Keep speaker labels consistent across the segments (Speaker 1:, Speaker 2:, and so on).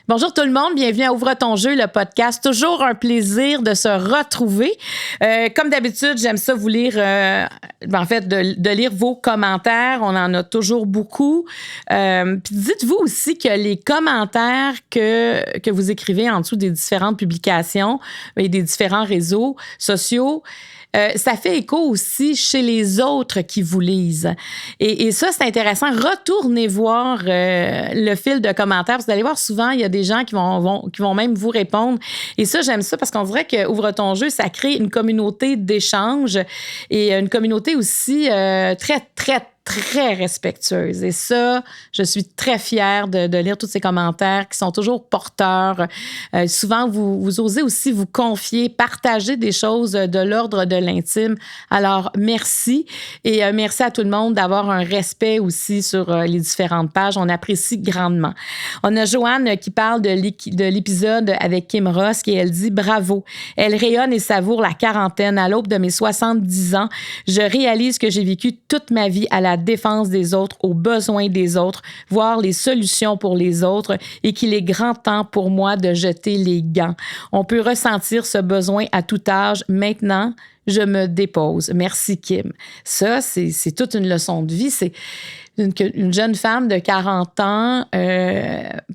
Speaker 1: Bonjour tout le monde, bienvenue à Ouvre ton jeu, le podcast. Toujours un plaisir de se retrouver. Comme d'habitude, j'aime ça vous lire, de lire vos commentaires. On en a toujours beaucoup. Puis dites-vous aussi que les commentaires que vous écrivez en dessous des différentes publications et des différents réseaux sociaux, ça fait écho aussi chez les autres qui vous lisent. Et ça, c'est intéressant. Retournez voir le fil de commentaires. Vous allez voir souvent, il y a des gens qui vont même vous répondre. Et ça, j'aime ça parce qu'on dirait que Ouvre ton jeu, ça crée une communauté d'échange et une communauté aussi très respectueuse. Et ça, je suis très fière de lire tous ces commentaires qui sont toujours porteurs. Souvent, vous osez aussi vous confier, partager des choses de l'ordre de l'intime. Alors, merci. Et merci à tout le monde d'avoir un respect aussi sur les différentes pages. On apprécie grandement. On a Joanne qui parle de l'épisode avec Kim Ross et elle dit « Bravo! Elle rayonne et savoure la quarantaine. À l'aube de mes 70 ans, je réalise que j'ai vécu toute ma vie à la défense des autres, aux besoins des autres, voir les solutions pour les autres et qu'il est grand temps pour moi de jeter les gants. On peut ressentir ce besoin à tout âge. Maintenant, je me dépose. » Merci, Kim. Ça, c'est toute une leçon de vie. C'est une jeune femme de 40 ans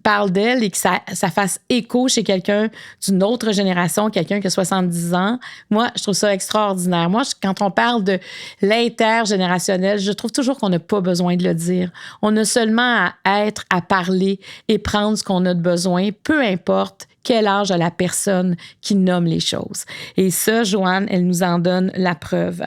Speaker 1: parle d'elle et que ça fasse écho chez quelqu'un d'une autre génération, quelqu'un qui a 70 ans. Moi, je trouve ça extraordinaire. Moi, quand on parle de l'intergénérationnel, je trouve toujours qu'on n'a pas besoin de le dire. On a seulement à être, à parler et prendre ce qu'on a de besoin, peu importe quel âge a la personne qui nomme les choses. Et ça, Joanne, elle nous en donne la preuve.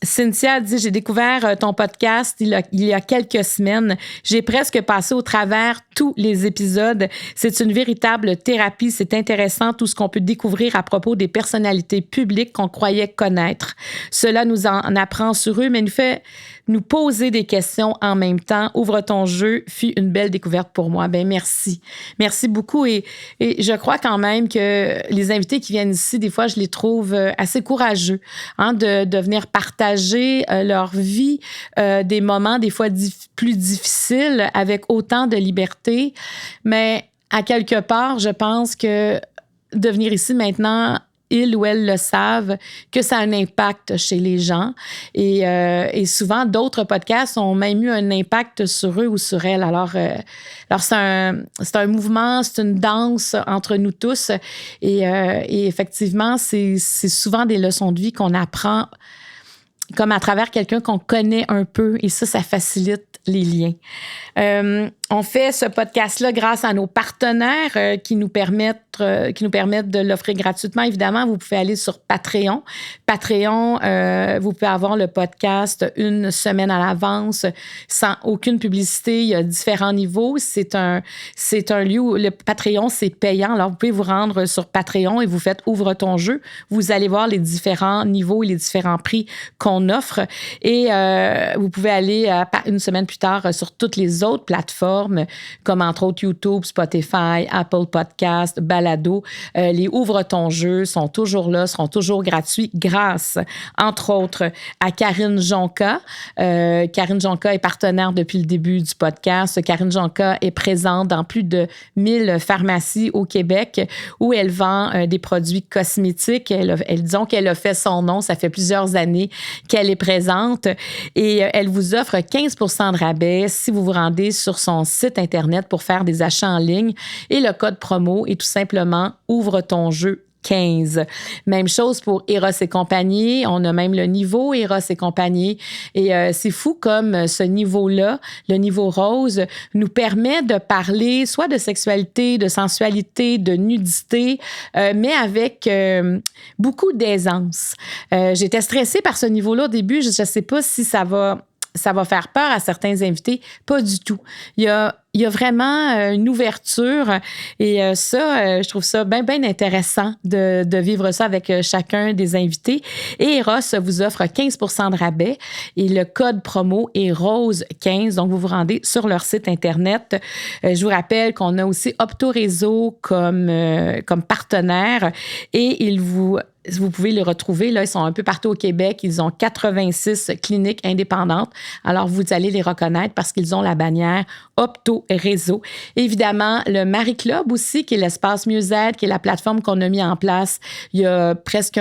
Speaker 1: Cynthia dit « J'ai découvert ton podcast il y a quelques semaines. J'ai presque passé au travers tous les épisodes. C'est une véritable thérapie. C'est intéressant tout ce qu'on peut découvrir à propos des personnalités publiques qu'on croyait connaître. Cela nous en apprend sur eux, mais nous fait nous poser des questions en même temps. Ouvre ton jeu fut une belle découverte pour moi. » Ben merci. Merci beaucoup. Et je crois quand même que les invités qui viennent ici, des fois, je les trouve assez courageux de venir partager leur vie, des moments des fois plus difficiles avec autant de liberté. Mais à quelque part, je pense que de venir ici maintenant, ils ou elles le savent, que ça a un impact chez les gens. Et souvent, d'autres podcasts ont même eu un impact sur eux ou sur elles. Alors c'est un mouvement, c'est une danse entre nous tous. Et effectivement, c'est souvent des leçons de vie qu'on apprend comme à travers quelqu'un qu'on connaît un peu. Et ça facilite les liens. On fait ce podcast-là grâce à nos partenaires qui nous permettent de l'offrir gratuitement. Évidemment, vous pouvez aller sur Patreon. Patreon, vous pouvez avoir le podcast une semaine à l'avance sans aucune publicité. Il y a différents niveaux. C'est un lieu où le Patreon, c'est payant. Alors, vous pouvez vous rendre sur Patreon et vous faites « Ouvre ton jeu ». Vous allez voir les différents niveaux et les différents prix qu'on offre. Et vous pouvez aller une semaine plus tard sur toutes les autres plateformes comme entre autres YouTube, Spotify, Apple Podcasts, Balado. Les Ouvre ton jeu sont toujours là, seront toujours gratuits grâce, entre autres, à Karine Jonca. Karine Jonca est partenaire depuis le début du podcast. Karine Jonca est présente dans plus de 1000 pharmacies au Québec où elle vend des produits cosmétiques. Disons qu'elle a fait son nom. Ça fait plusieurs années qu'elle est présente et elle vous offre 15 % de rabais si vous vous rendez sur son site Internet pour faire des achats en ligne. Et le code promo est tout simplement « Ouvre ton jeu ». 15. Même chose pour Eros et compagnie. On a même le niveau Eros et compagnie. Et c'est fou comme ce niveau-là, le niveau rose, nous permet de parler soit de sexualité, de sensualité, de nudité, mais avec beaucoup d'aisance. J'étais stressée par ce niveau-là au début. Je ne sais pas si ça va faire peur à certains invités. Pas du tout. Il y a vraiment une ouverture et je trouve ça bien intéressant de vivre ça avec chacun des invités. Et Eros vous offre 15 % de rabais et le code promo est ROSE15. Donc, vous vous rendez sur leur site Internet. Je vous rappelle qu'on a aussi Optoréseau comme partenaire et vous pouvez les retrouver. Là, ils sont un peu partout au Québec. Ils ont 86 cliniques indépendantes. Alors, vous allez les reconnaître parce qu'ils ont la bannière Opto réseaux. Évidemment, le Marie Club aussi, qui est l'espace mieux-être, qui est la plateforme qu'on a mis en place il y a presque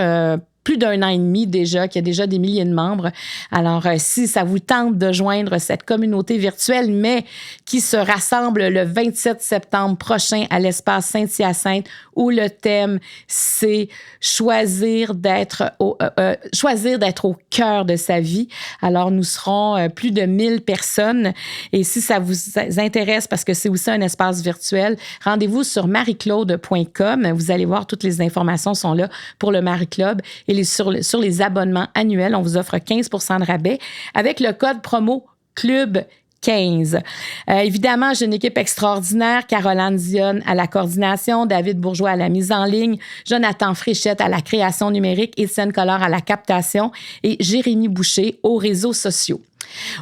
Speaker 1: plus d'1 an et demi déjà, qui a déjà des milliers de membres. Alors, si ça vous tente de joindre cette communauté virtuelle, mais qui se rassemble le 27 septembre prochain à l'espace Saint-Hyacinthe, où le thème, c'est choisir d'être au cœur de sa vie. Alors, nous serons plus de 1000 personnes. Et si ça vous intéresse, parce que c'est aussi un espace virtuel, rendez-vous sur marieclaude.com. Vous allez voir, toutes les informations sont là pour le Marie Club. Et sur les abonnements annuels, on vous offre 15 % de rabais avec le code promo CLUB 15. Évidemment, j'ai une équipe extraordinaire. Caroline Dionne à la coordination, David Bourgeois à la mise en ligne, Jonathan Fréchette à la création numérique, Étienne Collard à la captation et Jérémy Boucher aux réseaux sociaux.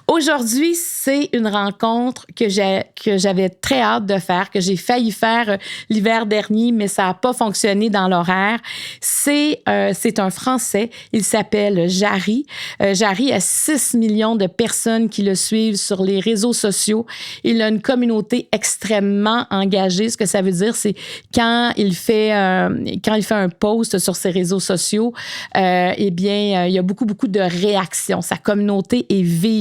Speaker 1: Aujourd'hui, c'est une rencontre que j'avais très hâte de faire, que j'ai failli faire l'hiver dernier, mais ça n'a pas fonctionné dans l'horaire. C'est un Français, il s'appelle Jarry. Jarry a 6 millions de personnes qui le suivent sur les réseaux sociaux. Il a une communauté extrêmement engagée. Ce que ça veut dire, c'est quand il fait un post sur ses réseaux sociaux, eh bien, il y a beaucoup, beaucoup de réactions. Sa communauté est vive.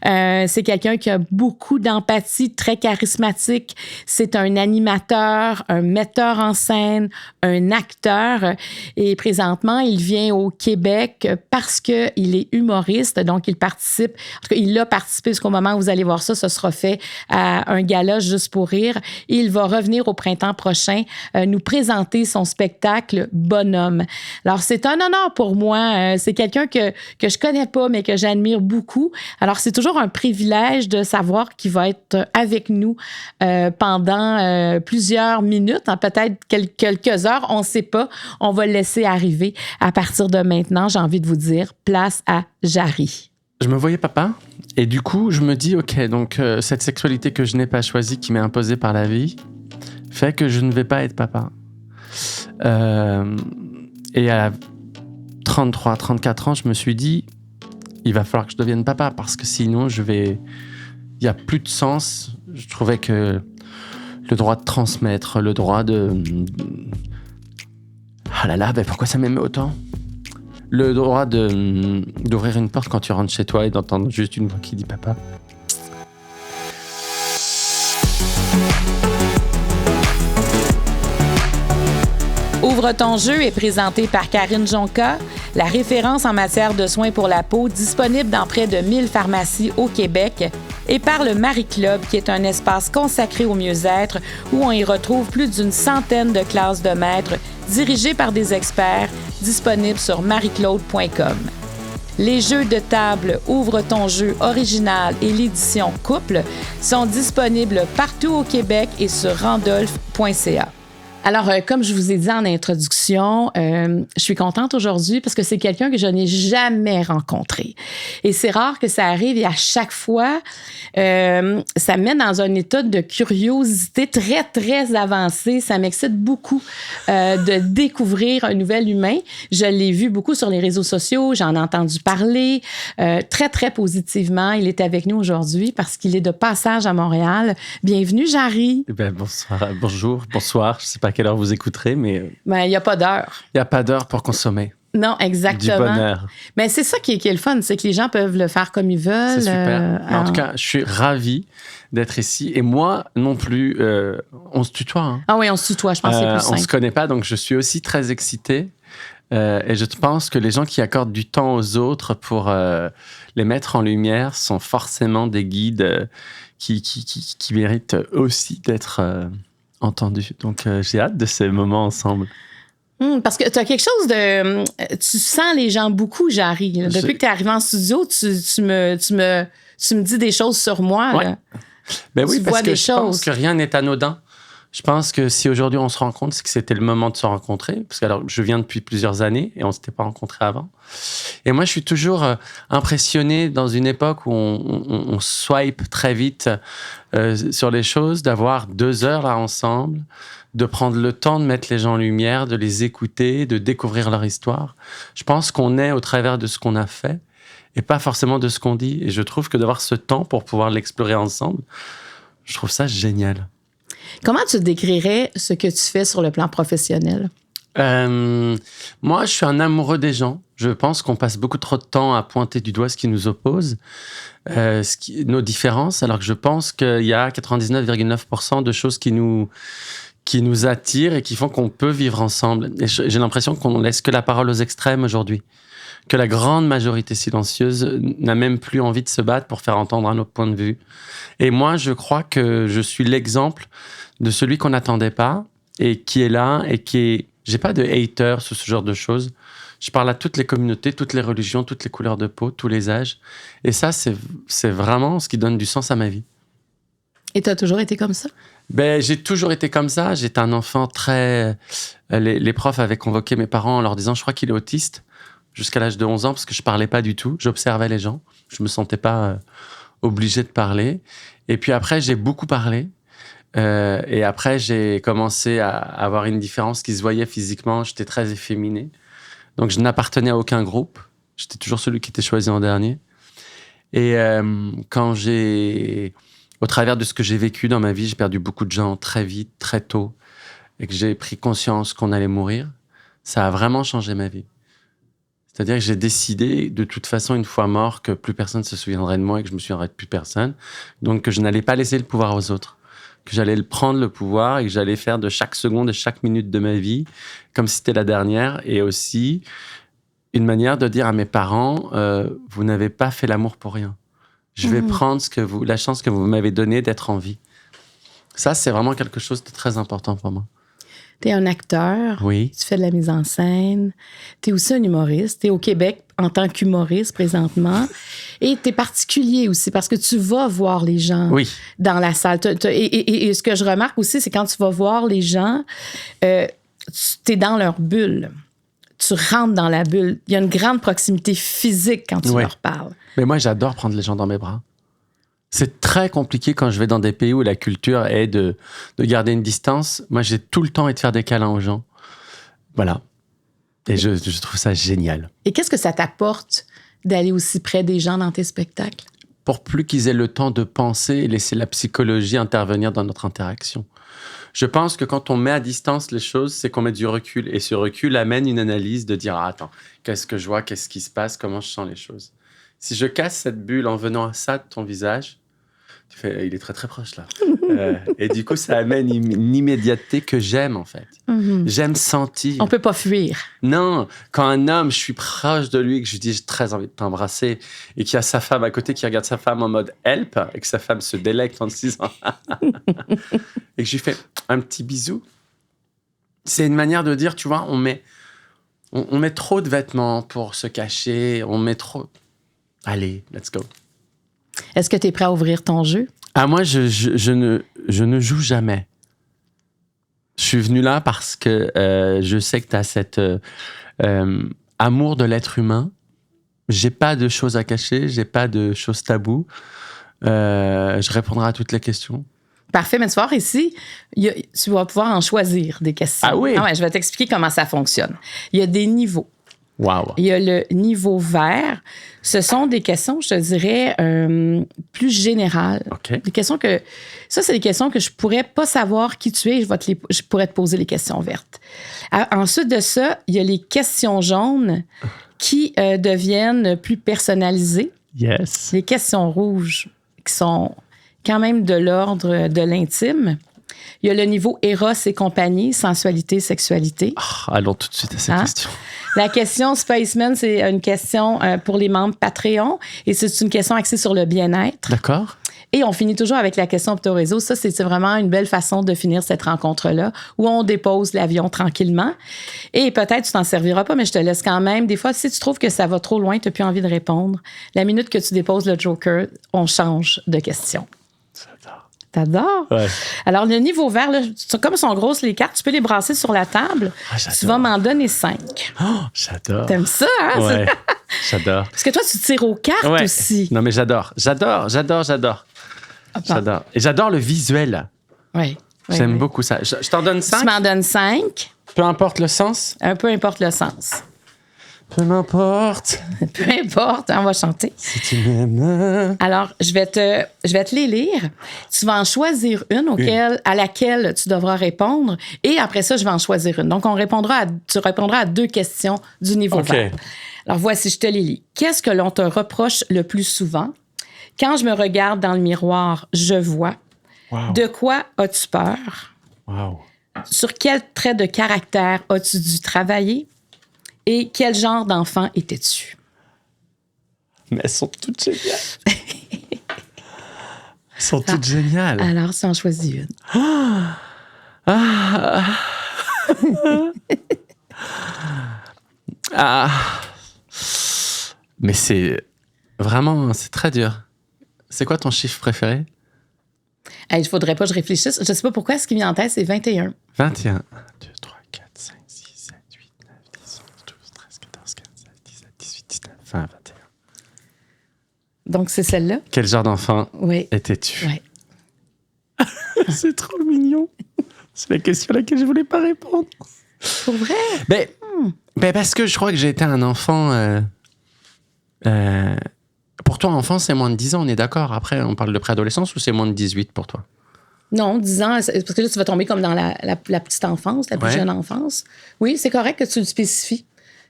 Speaker 1: C'est quelqu'un qui a beaucoup d'empathie, très charismatique. C'est un animateur, un metteur en scène, un acteur. Et présentement, il vient au Québec parce qu'il est humoriste. Donc, il participe. En tout cas, il a participé jusqu'au moment où vous allez voir ça. Ce sera fait à un gala juste pour rire. Et il va revenir au printemps prochain nous présenter son spectacle Bonhomme. Alors, c'est un honneur pour moi. C'est quelqu'un que je connais pas, mais que j'admire beaucoup. Alors, c'est toujours un privilège de savoir qu'il va être avec nous pendant plusieurs minutes, hein, peut-être quelques heures, on ne sait pas. On va le laisser arriver. À partir de maintenant, j'ai envie de vous dire, place à Jarry.
Speaker 2: Je me voyais papa et du coup, je me dis, OK, donc cette sexualité que je n'ai pas choisie, qui m'est imposée par la vie, fait que je ne vais pas être papa. Et à 33, 34 ans, je me suis dit, il va falloir que je devienne papa parce que sinon, il n'y a plus de sens. Je trouvais que le droit de transmettre, le droit de... Ah là là, mais pourquoi ça m'émeut autant ? Le droit d'ouvrir une porte quand tu rentres chez toi et d'entendre juste une voix qui dit papa.
Speaker 1: Ouvre ton jeu est présenté par Karine Jonca, la référence en matière de soins pour la peau, disponible dans près de 1000 pharmacies au Québec, et par le Marie Club, qui est un espace consacré au mieux-être où on y retrouve plus d'une centaine de classes de maîtres dirigées par des experts, disponibles sur marieclaude.com. Les jeux de table Ouvre ton jeu original et l'édition couple sont disponibles partout au Québec et sur randolph.ca. Alors, comme je vous ai dit en introduction, je suis contente aujourd'hui parce que c'est quelqu'un que je n'ai jamais rencontré. Et c'est rare que ça arrive et à chaque fois, ça me met dans un état de curiosité très, très avancé. Ça m'excite beaucoup de découvrir un nouvel humain. Je l'ai vu beaucoup sur les réseaux sociaux, j'en ai entendu parler très, très positivement. Il est avec nous aujourd'hui parce qu'il est de passage à Montréal. Bienvenue, Jarry.
Speaker 2: Bonsoir, bonjour, bonsoir. Je ne sais pas à quelle heure vous écouterez, mais...
Speaker 1: Il n'y a pas d'heure.
Speaker 2: Il n'y a pas d'heure pour consommer.
Speaker 1: Non, exactement.
Speaker 2: Du bonheur.
Speaker 1: Mais c'est ça qui est le fun, c'est que les gens peuvent le faire comme ils veulent.
Speaker 2: C'est super. En tout cas, je suis ravi d'être ici. Et moi non plus, on se tutoie. Hein.
Speaker 1: Ah oui, on se tutoie, je pense que c'est plus simple.
Speaker 2: On ne se connaît pas, donc je suis aussi très excité. Et je pense que les gens qui accordent du temps aux autres pour les mettre en lumière sont forcément des guides qui méritent aussi d'être... entendu. Donc, j'ai hâte de ces moments ensemble.
Speaker 1: Parce que tu as quelque chose de... Tu sens les gens beaucoup, Jarry. Depuis que tu es arrivé en studio, tu me dis des choses sur moi.
Speaker 2: Ouais.
Speaker 1: Là.
Speaker 2: Ben oui, parce que
Speaker 1: je
Speaker 2: pense que rien n'est anodin. Je pense que si aujourd'hui on se rencontre, c'est que c'était le moment de se rencontrer. Parce que alors, je viens depuis plusieurs années et on ne s'était pas rencontrés avant. Et moi, je suis toujours impressionné dans une époque où on swipe très vite sur les choses, d'avoir 2 heures là ensemble, de prendre le temps de mettre les gens en lumière, de les écouter, de découvrir leur histoire. Je pense qu'on est au travers de ce qu'on a fait et pas forcément de ce qu'on dit. Et je trouve que d'avoir ce temps pour pouvoir l'explorer ensemble, Je trouve ça génial.
Speaker 1: Comment tu décrirais ce que tu fais sur le plan professionnel?
Speaker 2: Moi, je suis un amoureux des gens. Je pense qu'on passe beaucoup trop de temps à pointer du doigt ce qui nous oppose, nos différences, alors que je pense qu'il y a 99,9% de choses qui nous attirent et qui font qu'on peut vivre ensemble. Et j'ai l'impression qu'on ne laisse que la parole aux extrêmes aujourd'hui, que la grande majorité silencieuse n'a même plus envie de se battre pour faire entendre un autre point de vue. Et moi, je crois que je suis l'exemple de celui qu'on n'attendait pas et qui est là et qui est... J'ai pas de haters sur ce genre de choses. Je parle à toutes les communautés, toutes les religions, toutes les couleurs de peau, tous les âges. Et ça, c'est vraiment ce qui donne du sens à ma vie.
Speaker 1: Et tu as toujours été comme ça?
Speaker 2: Ben, j'ai toujours été comme ça. J'étais un enfant très... Les profs avaient convoqué mes parents en leur disant « Je crois qu'il est autiste » jusqu'à l'âge de 11 ans parce que je parlais pas du tout. J'observais les gens. Je me sentais pas obligé de parler. Et puis après, j'ai beaucoup parlé. Et après, j'ai commencé à avoir une différence qui se voyait physiquement. J'étais très efféminé. Donc, je n'appartenais à aucun groupe. J'étais toujours celui qui était choisi en dernier. Et quand au travers de ce que j'ai vécu dans ma vie, j'ai perdu beaucoup de gens très vite, très tôt, et que j'ai pris conscience qu'on allait mourir, ça a vraiment changé ma vie. C'est-à-dire que j'ai décidé, de toute façon, une fois mort, que plus personne ne se souviendrait de moi et que je me souviendrais de plus personne. Donc, que je n'allais pas laisser le pouvoir aux autres. Que j'allais prendre le pouvoir et que j'allais faire de chaque seconde et chaque minute de ma vie comme si c'était la dernière. Et aussi, une manière de dire à mes parents, vous n'avez pas fait l'amour pour rien. Je vais prendre la chance que vous m'avez donnée d'être en vie. Ça, c'est vraiment quelque chose de très important pour moi.
Speaker 1: Tu es un acteur,
Speaker 2: oui.
Speaker 1: Tu fais de la mise en scène, tu es aussi un humoriste, tu es au Québec en tant qu'humoriste présentement, et tu es particulier aussi parce que tu vas voir les gens dans la salle. Et ce que je remarque aussi, c'est quand tu vas voir les gens, tu es dans leur bulle. Tu rentres dans la bulle. Il y a une grande proximité physique quand tu leur parles.
Speaker 2: Mais moi, j'adore prendre les gens dans mes bras. C'est très compliqué quand je vais dans des pays où la culture est de garder une distance. Moi, j'ai tout le temps envie de faire des câlins aux gens. Voilà. Et je trouve ça génial.
Speaker 1: Et qu'est-ce que ça t'apporte d'aller aussi près des gens dans tes spectacles?
Speaker 2: Pour plus qu'ils aient le temps de penser et laisser la psychologie intervenir dans notre interaction. Je pense que quand on met à distance les choses, c'est qu'on met du recul. Et ce recul amène une analyse de dire « Ah, attends, qu'est-ce que je vois? Qu'est-ce qui se passe? Comment je sens les choses ?» Si je casse cette bulle en venant à ça de ton visage, tu fais, il est très très proche là. Et du coup, ça amène une immédiateté que j'aime en fait. Mm-hmm. J'aime sentir.
Speaker 1: On peut pas fuir.
Speaker 2: Non, quand un homme, je suis proche de lui, que je lui dis j'ai très envie de t'embrasser, et qu'il y a sa femme à côté qui regarde sa femme en mode help, et que sa femme se délecte en se disant et que je lui fais un petit bisou. C'est une manière de dire, tu vois, on met trop de vêtements pour se cacher, on met trop. Allez, let's go.
Speaker 1: Est-ce que tu es prêt à ouvrir ton jeu?
Speaker 2: Ah, moi, je ne joue jamais. Je suis venu là parce que je sais que tu as cet amour de l'être humain. J'ai pas de choses à cacher, j'ai pas de choses taboues. Je répondrai à toutes les questions.
Speaker 1: Parfait, mais tu vas voir ici, tu vas pouvoir en choisir des questions.
Speaker 2: Ah oui?
Speaker 1: Ah ouais, je vais t'expliquer comment ça fonctionne. Il y a des niveaux.
Speaker 2: Wow.
Speaker 1: Il y a le niveau vert. Ce sont des questions, je te dirais, plus générales.
Speaker 2: Okay.
Speaker 1: Des questions c'est des questions que je pourrais pas savoir qui tu es. Je pourrais te poser les questions vertes. Ensuite de ça, il y a les questions jaunes qui deviennent plus personnalisées.
Speaker 2: Yes.
Speaker 1: Les questions rouges qui sont quand même de l'ordre de l'intime. Il y a le niveau Eros et compagnie, sensualité, sexualité.
Speaker 2: Allons tout de suite à ces questions.
Speaker 1: La question Spaceman, c'est une question pour les membres Patreon et c'est une question axée sur le bien-être.
Speaker 2: D'accord.
Speaker 1: Et on finit toujours avec la question Opto-Réseau. Ça, c'est vraiment une belle façon de finir cette rencontre-là où on dépose l'avion tranquillement. Et peut-être tu t'en serviras pas, mais je te laisse quand même. Des fois, si tu trouves que ça va trop loin, tu n'as plus envie de répondre, la minute que tu déposes le joker, on change de question.
Speaker 2: J'adore.
Speaker 1: T'adores?
Speaker 2: Ouais.
Speaker 1: Alors, le niveau vert, là, comme sont grosses les cartes, tu peux les brasser sur la table. Tu vas m'en donner 5.
Speaker 2: Oh, j'adore.
Speaker 1: T'aimes ça, hein?
Speaker 2: Ouais, j'adore.
Speaker 1: Parce que toi, tu tires aux cartes aussi.
Speaker 2: Non, mais j'adore. Et j'adore le visuel.
Speaker 1: Oui.
Speaker 2: J'aime beaucoup ça. Je t'en donne 5?
Speaker 1: Tu m'en donnes 5.
Speaker 2: Peu importe le sens?
Speaker 1: Peu importe le sens.
Speaker 2: Peu m'importe.
Speaker 1: Peu importe, on va chanter.
Speaker 2: Si tu m'aimes.
Speaker 1: Alors, je vais te les lire. Tu vas en choisir une à laquelle tu devras répondre. Et après ça, je vais en choisir une. Donc, tu répondras à 2 questions du niveau vert. Alors, voici, je te les lis. Qu'est-ce que l'on te reproche le plus souvent? Quand je me regarde dans le miroir, je vois.
Speaker 2: Wow.
Speaker 1: De quoi as-tu peur?
Speaker 2: Wow.
Speaker 1: Sur quel trait de caractère as-tu dû travailler? Et quel genre d'enfant étais-tu?
Speaker 2: Mais elles sont toutes géniales. Elles sont toutes géniales.
Speaker 1: Alors, si on choisit une.
Speaker 2: Mais c'est très dur. C'est quoi ton chiffre préféré?
Speaker 1: Il ne faudrait pas que je réfléchisse. Je ne sais pas pourquoi ce qui me vient en tête, c'est 21.
Speaker 2: 21. 1, 2, 3, 4, 5, 6, 7, 8, 9, 10, 11, 12, 13, 14, 15, 16, 17, 18, 19, 20, 21.
Speaker 1: Donc, c'est celle-là?
Speaker 2: Quel genre d'enfant étais-tu?
Speaker 1: Oui.
Speaker 2: C'est trop mignon. C'est la question à laquelle je ne voulais pas répondre.
Speaker 1: Pour vrai?
Speaker 2: Ben parce que je crois que j'ai été un enfant... Pour toi, enfant, c'est moins de 10 ans, on est d'accord. Après, on parle de préadolescence ou c'est moins de 18 pour toi?
Speaker 1: Non, 10 ans, parce que là, tu vas tomber comme dans la petite enfance, la plus jeune enfance. Oui, c'est correct que tu le spécifies.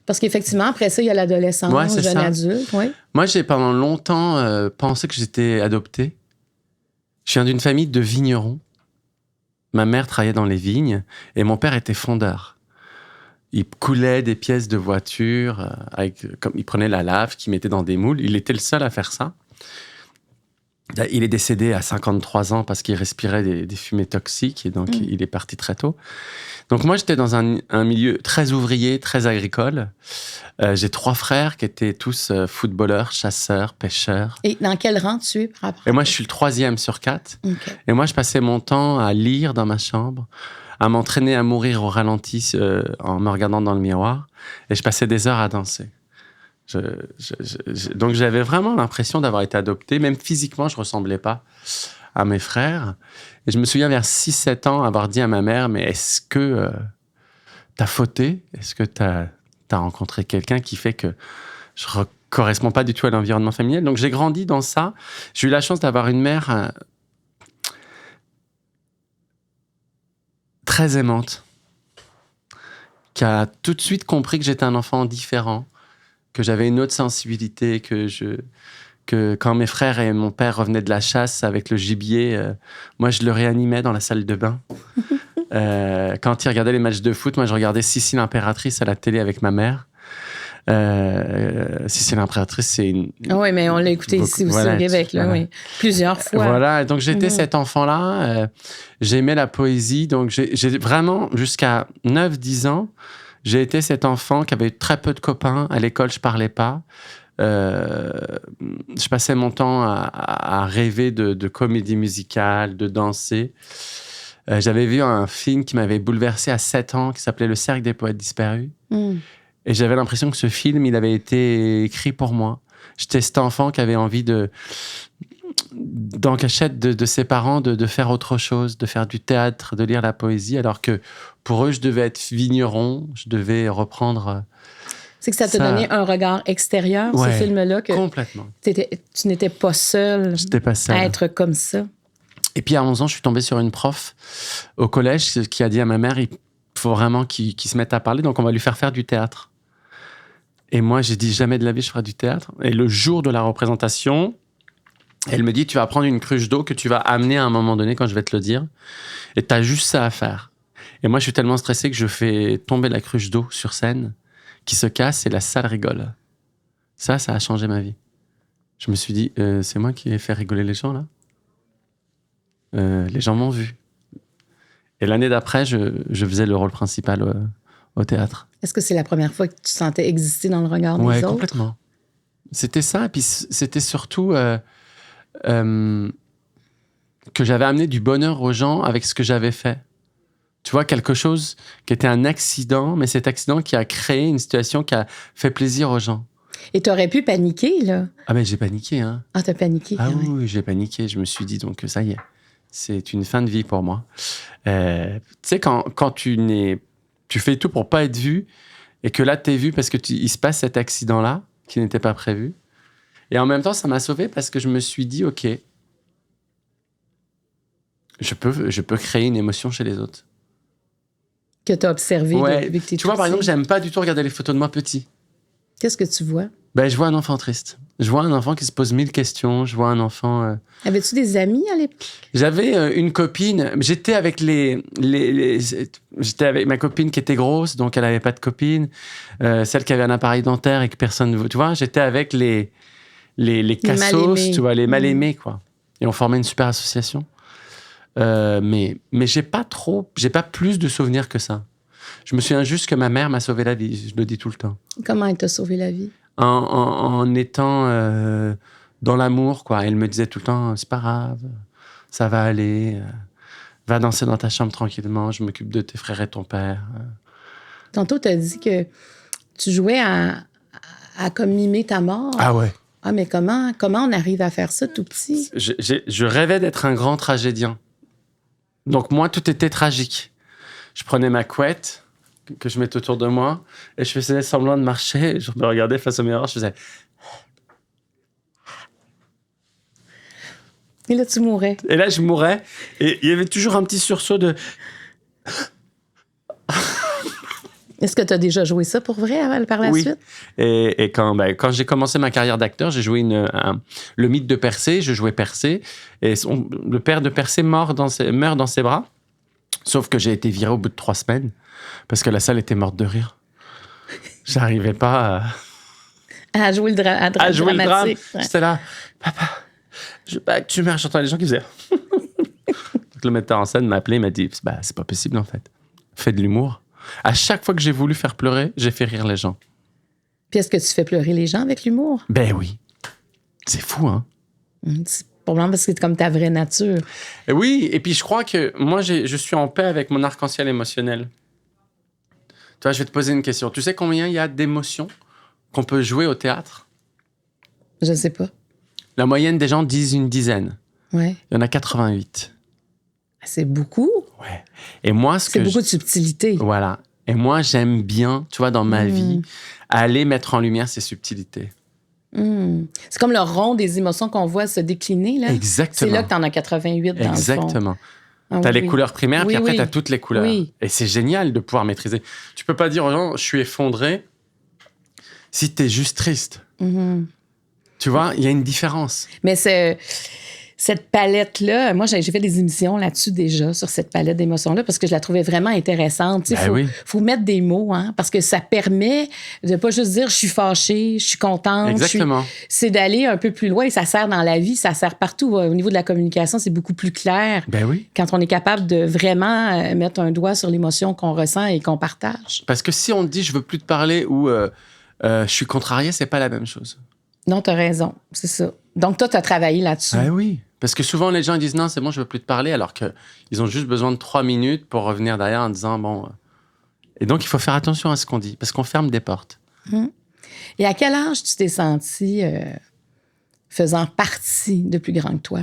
Speaker 1: Parce qu'effectivement, après ça, il y a l'adolescence, jeune adulte. Oui.
Speaker 2: Moi, j'ai pendant longtemps pensé que j'étais adopté. Je viens d'une famille de vignerons. Ma mère travaillait dans les vignes et mon père était fondeur. Il coulait des pièces de voiture, comme il prenait la lave qu'il mettait dans des moules. Il était le seul à faire ça. Il est décédé à 53 ans parce qu'il respirait des fumées toxiques et donc il est parti très tôt. Donc moi, j'étais dans un milieu très ouvrier, très agricole. J'ai 3 frères qui étaient tous footballeurs, chasseurs, pêcheurs.
Speaker 1: Et dans quel rang tu es par rapport?
Speaker 2: Et moi, je suis le 3e sur 4.
Speaker 1: Okay.
Speaker 2: Et moi, je passais mon temps à lire dans ma chambre, à m'entraîner à mourir au ralenti en me regardant dans le miroir. Et je passais des heures à danser. Donc, j'avais vraiment l'impression d'avoir été adopté. Même physiquement, je ne ressemblais pas à mes frères. Et je me souviens, vers 6-7 ans, avoir dit à ma mère, mais est-ce que tu as fauté? Est-ce que tu as rencontré quelqu'un qui fait que je ne correspond pas du tout à l'environnement familial? Donc, j'ai grandi dans ça. J'ai eu la chance d'avoir une mère très aimante, qui a tout de suite compris que j'étais un enfant différent, que j'avais une autre sensibilité, que quand mes frères et mon père revenaient de la chasse avec le gibier, moi, je le réanimais dans la salle de bain. Quand ils regardaient les matchs de foot, moi, je regardais Sissi l'Impératrice à la télé avec ma mère. Sissi l'Impératrice, c'est une...
Speaker 1: Oui, mais on l'a écouté ici aussi au Québec, là, oui. Plusieurs fois.
Speaker 2: Voilà, donc j'étais cet enfant-là. J'aimais la poésie. Donc j'ai vraiment, jusqu'à 9-10 ans, j'ai été cet enfant qui avait très peu de copains. À l'école, je parlais pas. Je passais mon temps à rêver de comédie musicale, de danser. J'avais vu un film qui m'avait bouleversé à 7 ans, qui s'appelait Le Cercle des Poètes Disparus. Et j'avais l'impression que ce film, il avait été écrit pour moi. J'étais cet enfant qui avait envie d'en cachette de ses parents, de faire autre chose, de faire du théâtre, de lire la poésie, alors que pour eux, je devais être vigneron, je devais reprendre...
Speaker 1: C'est que ça te donnait un regard extérieur, ce film-là, que
Speaker 2: complètement.
Speaker 1: Tu n'étais pas seul, à être comme ça.
Speaker 2: Et puis à 11 ans, je suis tombé sur une prof au collège qui a dit à ma mère, il faut vraiment qu'il se mette à parler, donc on va lui faire du théâtre. Et moi, j'ai dit, jamais de la vie, je ferai du théâtre. Et le jour de la représentation... Elle me dit, tu vas prendre une cruche d'eau que tu vas amener à un moment donné quand je vais te le dire. Et tu as juste ça à faire. Et moi, je suis tellement stressé que je fais tomber la cruche d'eau sur scène, qui se casse et la salle rigole. Ça a changé ma vie. Je me suis dit, c'est moi qui ai fait rigoler les gens, là. Les gens m'ont vu. Et l'année d'après, je faisais le rôle principal au théâtre.
Speaker 1: Est-ce que c'est la première fois que tu sentais exister dans le regard des autres?
Speaker 2: Oui, complètement. C'était ça. Et puis, c'était surtout... que j'avais amené du bonheur aux gens avec ce que j'avais fait. Tu vois, quelque chose qui était un accident, mais cet accident qui a créé une situation qui a fait plaisir aux gens.
Speaker 1: Et tu aurais pu paniquer, là?
Speaker 2: Ah, mais j'ai paniqué, hein.
Speaker 1: Ah, t'as paniqué?
Speaker 2: Ah oui, j'ai paniqué. Je me suis dit, donc, ça y est, c'est une fin de vie pour moi. Tu sais, quand tu fais tout pour pas être vu, Et que là, t'es vu parce que il se passe cet accident-là qui n'était pas prévu. Et en même temps, ça m'a sauvé parce que je me suis dit, OK, je peux créer une émotion chez les autres.
Speaker 1: Que tu as observé depuis que tu es
Speaker 2: Tu vois, par exemple, j'aime pas du tout regarder les photos de moi petit.
Speaker 1: Qu'est-ce que tu vois?
Speaker 2: Ben, je vois un enfant triste. Je vois un enfant qui se pose 1000 questions. Je vois un enfant...
Speaker 1: Avais-tu des amis à l'époque?
Speaker 2: J'avais une copine. J'étais avec j'étais avec ma copine qui était grosse, donc elle n'avait pas de copine. Celle qui avait un appareil dentaire et que personne ne veut. Tu vois, j'étais avec les cassos, tu vois, les mal-aimés, quoi. Et on formait une super association. Mais j'ai pas plus de souvenirs que ça. Je me souviens juste que ma mère m'a sauvé la vie. Je le dis tout le temps.
Speaker 1: Comment elle t'a sauvé la vie?
Speaker 2: En étant dans l'amour, quoi. Elle me disait tout le temps, c'est pas grave, ça va aller, va danser dans ta chambre tranquillement, je m'occupe de tes frères et ton père.
Speaker 1: Tantôt, tu as dit que tu jouais à comme mimer ta mort.
Speaker 2: Ah ouais.
Speaker 1: Ah, mais comment on arrive à faire ça tout petit?
Speaker 2: Je rêvais d'être un grand tragédien. Donc moi, tout était tragique. Je prenais ma couette que je mettais autour de moi et je faisais semblant de marcher. Je me regardais face au miroir, je faisais...
Speaker 1: Et là, tu mourais.
Speaker 2: Et là, je mourais. Et il y avait toujours un petit sursaut de...
Speaker 1: Est-ce que tu as déjà joué ça pour vrai par la suite?
Speaker 2: Et quand j'ai commencé ma carrière d'acteur, j'ai joué le mythe de Persée. Je jouais Persée. Et le père de Persée meurt dans ses bras. Sauf que j'ai été viré au bout de 3 semaines parce que la salle était morte de rire. J'arrivais pas
Speaker 1: à jouer le drame.
Speaker 2: Ouais. J'étais là, papa, je veux pas que tu meurs. J'entends les gens qui faisaient. Donc le metteur en scène m'a appelé, il m'a dit, c'est pas possible en fait. Fais de l'humour. À chaque fois que j'ai voulu faire pleurer, j'ai fait rire les gens.
Speaker 1: Puis est-ce que tu fais pleurer les gens avec l'humour?
Speaker 2: Ben oui. C'est fou, hein?
Speaker 1: C'est probablement parce que c'est comme ta vraie nature.
Speaker 2: Et oui, et puis je crois que moi, je suis en paix avec mon arc-en-ciel émotionnel. Tu vois, je vais te poser une question. Tu sais combien il y a d'émotions qu'on peut jouer au théâtre?
Speaker 1: Je sais pas.
Speaker 2: La moyenne des gens disent une dizaine.
Speaker 1: Ouais.
Speaker 2: Il y en a 88.
Speaker 1: C'est beaucoup.
Speaker 2: Ouais. Et moi,
Speaker 1: c'est beaucoup de subtilité.
Speaker 2: Voilà. Et moi, j'aime bien, tu vois, dans ma vie, aller mettre en lumière ces subtilités.
Speaker 1: C'est comme le rond des émotions qu'on voit se décliner, là.
Speaker 2: Exactement.
Speaker 1: C'est là que tu en as 88 dans le fond.
Speaker 2: Exactement. Tu as les couleurs primaires, puis après, tu as toutes les couleurs.
Speaker 1: Oui.
Speaker 2: Et c'est génial de pouvoir maîtriser. Tu peux pas dire aux gens, je suis effondré, si tu es juste triste. Tu vois, il y a une différence.
Speaker 1: Mais cette palette-là, moi, j'ai fait des émissions là-dessus déjà, sur cette palette d'émotions-là, parce que je la trouvais vraiment intéressante. Il faut mettre des mots, hein, parce que ça permet de pas juste dire « je suis fâchée, je suis contente ».
Speaker 2: Exactement.
Speaker 1: C'est d'aller un peu plus loin, et ça sert dans la vie, ça sert partout. Au niveau de la communication, c'est beaucoup plus clair quand on est capable de vraiment mettre un doigt sur l'émotion qu'on ressent et qu'on partage.
Speaker 2: Parce que si on te dit « je veux plus te parler » ou je suis contrarié », c'est pas la même chose.
Speaker 1: Non, t'as raison, c'est ça. Donc, toi, t'as travaillé là-dessus.
Speaker 2: Ah oui. Parce que souvent, les gens ils disent non, c'est bon, je veux plus te parler, alors qu'ils ont juste besoin de 3 minutes pour revenir derrière en disant bon. Et donc, il faut faire attention à ce qu'on dit, parce qu'on ferme des portes.
Speaker 1: Et à quel âge tu t'es senti faisant partie de plus grand que toi?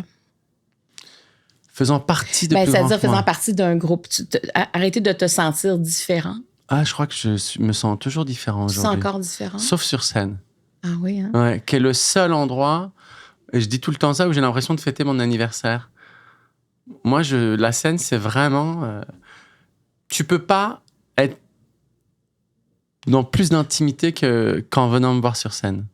Speaker 2: Faisant partie de plus grand que moi.
Speaker 1: C'est-à-dire faisant partie d'un groupe. Arrêter de te sentir différent.
Speaker 2: Ah, je crois que je me sens toujours différent aujourd'hui.
Speaker 1: Tu te sens encore différent?
Speaker 2: Sauf sur scène.
Speaker 1: Ah oui, hein?
Speaker 2: Ouais, qui est le seul endroit, et je dis tout le temps ça, où j'ai l'impression de fêter mon anniversaire. Moi, la scène, c'est vraiment... tu peux pas être dans plus d'intimité qu'en venant me voir sur scène.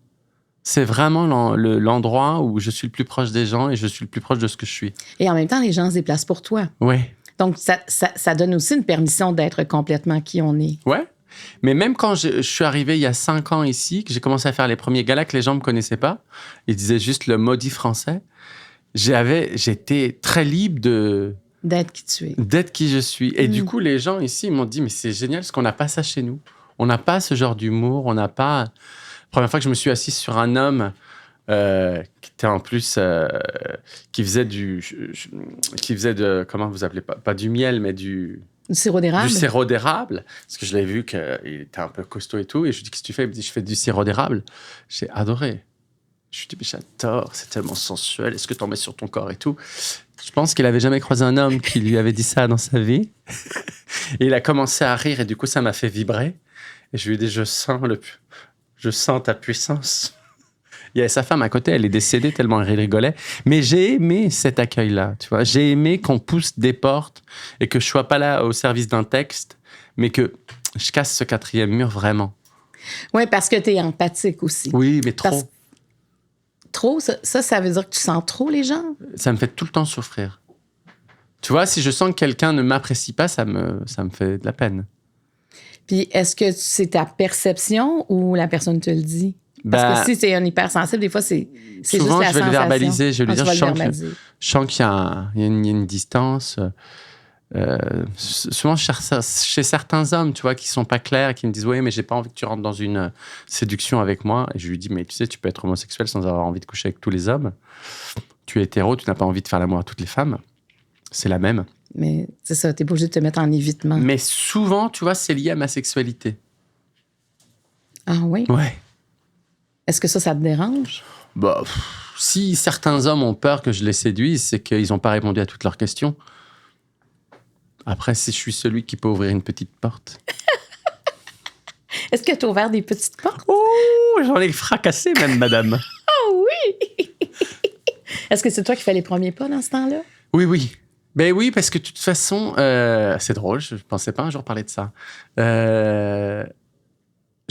Speaker 2: C'est vraiment l'endroit où je suis le plus proche des gens et je suis le plus proche de ce que je suis.
Speaker 1: Et en même temps, les gens se déplacent pour toi.
Speaker 2: Oui.
Speaker 1: Donc, ça donne aussi une permission d'être complètement qui on est.
Speaker 2: Ouais. Mais même quand je suis arrivé il y a 5 ans ici, que j'ai commencé à faire les premiers galas que les gens ne me connaissaient pas, ils disaient juste le maudit français, j'étais très libre
Speaker 1: d'être qui tu es.
Speaker 2: D'être qui je suis. Et du coup, les gens ici m'ont dit, mais c'est génial parce qu'on n'a pas ça chez nous. On n'a pas ce genre d'humour, on n'a pas... La première fois que je me suis assis sur un homme qui était en plus... qui faisait comment vous appelez pas du miel, mais du
Speaker 1: sirop d'érable?
Speaker 2: Du sirop d'érable. Parce que je l'ai vu qu'il était un peu costaud et tout. Et je lui dis, qu'est-ce que tu fais? Il me dit, je fais du sirop d'érable. J'ai adoré. Je lui dis, mais j'adore, c'est tellement sensuel. Est-ce que t'en mets sur ton corps et tout? Je pense qu'il avait jamais croisé un homme qui lui avait dit ça dans sa vie. Et il a commencé à rire et du coup, ça m'a fait vibrer. Et je lui ai dit, je sens ta puissance. Il y avait sa femme à côté, elle est décédée tellement elle rigolait. Mais j'ai aimé cet accueil-là, tu vois. J'ai aimé qu'on pousse des portes et que je sois pas là au service d'un texte, mais que je casse ce 4e mur vraiment.
Speaker 1: Oui, parce que tu es empathique aussi.
Speaker 2: Oui, mais trop.
Speaker 1: Trop, ça veut dire que tu sens trop les gens?
Speaker 2: Ça me fait tout le temps souffrir. Tu vois, si je sens que quelqu'un ne m'apprécie pas, ça me fait de la peine.
Speaker 1: Puis, est-ce que c'est ta perception ou la personne te le dit? Parce que si c'est un hypersensible, des fois, c'est juste la sensation.
Speaker 2: Souvent, je vais le verbaliser. Je vais lui dire,
Speaker 1: je
Speaker 2: sens qu'il y a une distance. Souvent, chez certains hommes, tu vois, qui sont pas clairs et qui me disent, oui, mais j'ai pas envie que tu rentres dans une séduction avec moi. Et je lui dis, mais tu sais, tu peux être homosexuel sans avoir envie de coucher avec tous les hommes. Tu es hétéro, tu n'as pas envie de faire l'amour à toutes les femmes. C'est la même.
Speaker 1: Mais c'est ça, t'es pas obligé de te mettre en évitement.
Speaker 2: Mais souvent, tu vois, c'est lié à ma sexualité.
Speaker 1: Ah oui?
Speaker 2: Ouais.
Speaker 1: Est-ce que ça te dérange?
Speaker 2: Bah, si certains hommes ont peur que je les séduise, c'est qu'ils n'ont pas répondu à toutes leurs questions. Après, si je suis celui qui peut ouvrir une petite porte.
Speaker 1: Est-ce que tu as ouvert des petites portes?
Speaker 2: Oh, j'en ai fracassé même, madame.
Speaker 1: Ah oui! Est-ce que c'est toi qui fais les premiers pas dans ce temps-là?
Speaker 2: Oui, oui. Ben oui, parce que de toute façon, c'est drôle, je ne pensais pas un jour parler de ça. Je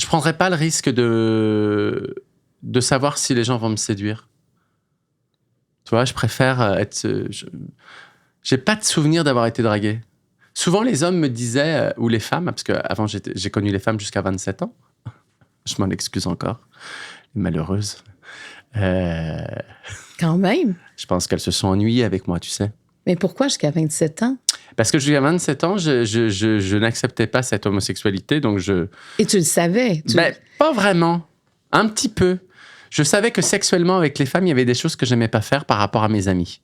Speaker 2: ne prendrais pas le risque de savoir si les gens vont me séduire. Tu vois, je préfère être... J'ai pas de souvenir d'avoir été dragué. Souvent, les hommes me disaient, ou les femmes, parce qu'avant, j'ai connu les femmes jusqu'à 27 ans. Je m'en excuse encore. Les malheureuses.
Speaker 1: Quand même.
Speaker 2: Je pense qu'elles se sont ennuyées avec moi, tu sais.
Speaker 1: Mais pourquoi jusqu'à 27 ans?
Speaker 2: Parce que jusqu'à 27 ans, je n'acceptais pas cette homosexualité, donc
Speaker 1: Et tu le savais?
Speaker 2: Ben, pas vraiment. Un petit peu. Je savais que sexuellement, avec les femmes, il y avait des choses que j'aimais pas faire par rapport à mes amis.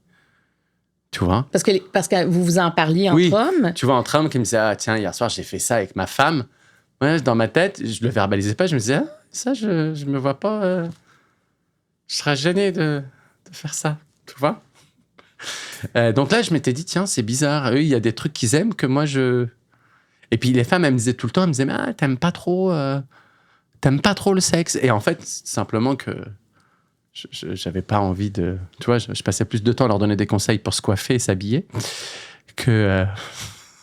Speaker 2: Tu vois?
Speaker 1: Parce que vous en parliez entre hommes?
Speaker 2: Tu vois, entre hommes qui me disaient, ah, tiens, hier soir, j'ai fait ça avec ma femme. Ouais, dans ma tête, je le verbalisais pas. Je me disais, ah, ça, je me vois pas... je serais gêné de faire ça. Tu vois? Donc là, je m'étais dit, tiens, c'est bizarre. Eux, il y a des trucs qu'ils aiment que moi, Et puis les femmes, elles me disaient tout le temps, elles me disaient, ah, t'aimes pas trop le sexe. Et en fait, c'est simplement que j'avais pas envie de... Tu vois, je passais plus de temps à leur donner des conseils pour se coiffer et s'habiller que...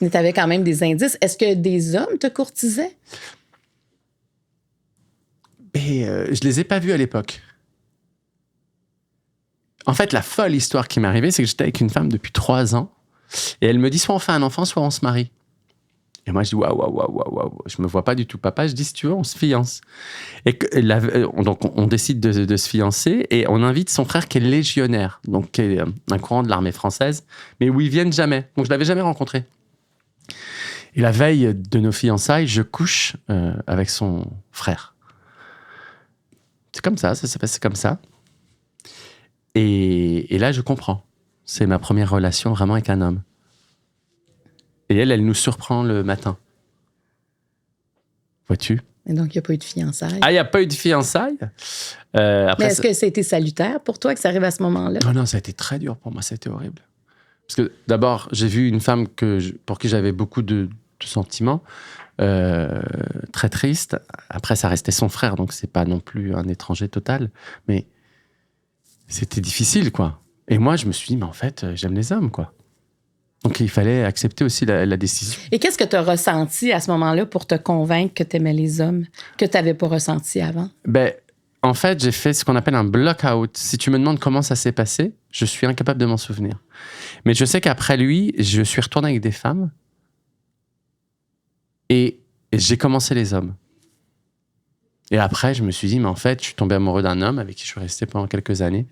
Speaker 1: Mais t'avais quand même des indices. Est-ce que des hommes te courtisaient?
Speaker 2: Je les ai pas vus à l'époque. En fait, la folle histoire qui m'est arrivée, c'est que j'étais avec une femme depuis 3 ans et elle me dit, soit on fait un enfant, soit on se marie. Et moi, je dis, waouh, je me vois pas du tout papa. Je dis, si tu veux, on se fiance. Donc, on décide de se fiancer et on invite son frère qui est légionnaire, donc qui est un courant de l'armée française, mais où ils viennent jamais. Donc, je l'avais jamais rencontré. Et la veille de nos fiançailles, je couche avec son frère. C'est comme ça s'est passé comme ça. Et là, je comprends. C'est ma première relation vraiment avec un homme. Et elle nous surprend le matin. Vois-tu?
Speaker 1: Et donc, il n'y a pas eu de fiançailles.
Speaker 2: Ah, il n'y a pas eu de fiançailles?
Speaker 1: Mais est-ce que ça a été salutaire pour toi que ça arrive à ce moment-là?
Speaker 2: Non, ça a été très dur pour moi. Ça a été horrible. Parce que d'abord, j'ai vu une femme pour qui j'avais beaucoup de sentiments, très triste. Après, ça restait son frère, donc c'est pas non plus un étranger total. Mais c'était difficile, quoi. Et moi, je me suis dit, mais en fait, j'aime les hommes, quoi. Donc, il fallait accepter aussi la décision.
Speaker 1: Et qu'est-ce que tu as ressenti à ce moment-là pour te convaincre que tu aimais les hommes, que tu n'avais pas ressenti avant?
Speaker 2: En fait, j'ai fait ce qu'on appelle un block-out. Si tu me demandes comment ça s'est passé, je suis incapable de m'en souvenir. Mais je sais qu'après lui, je suis retourné avec des femmes et j'ai commencé les hommes. Et après, je me suis dit, mais en fait, je suis tombé amoureux d'un homme avec qui je suis resté pendant quelques années.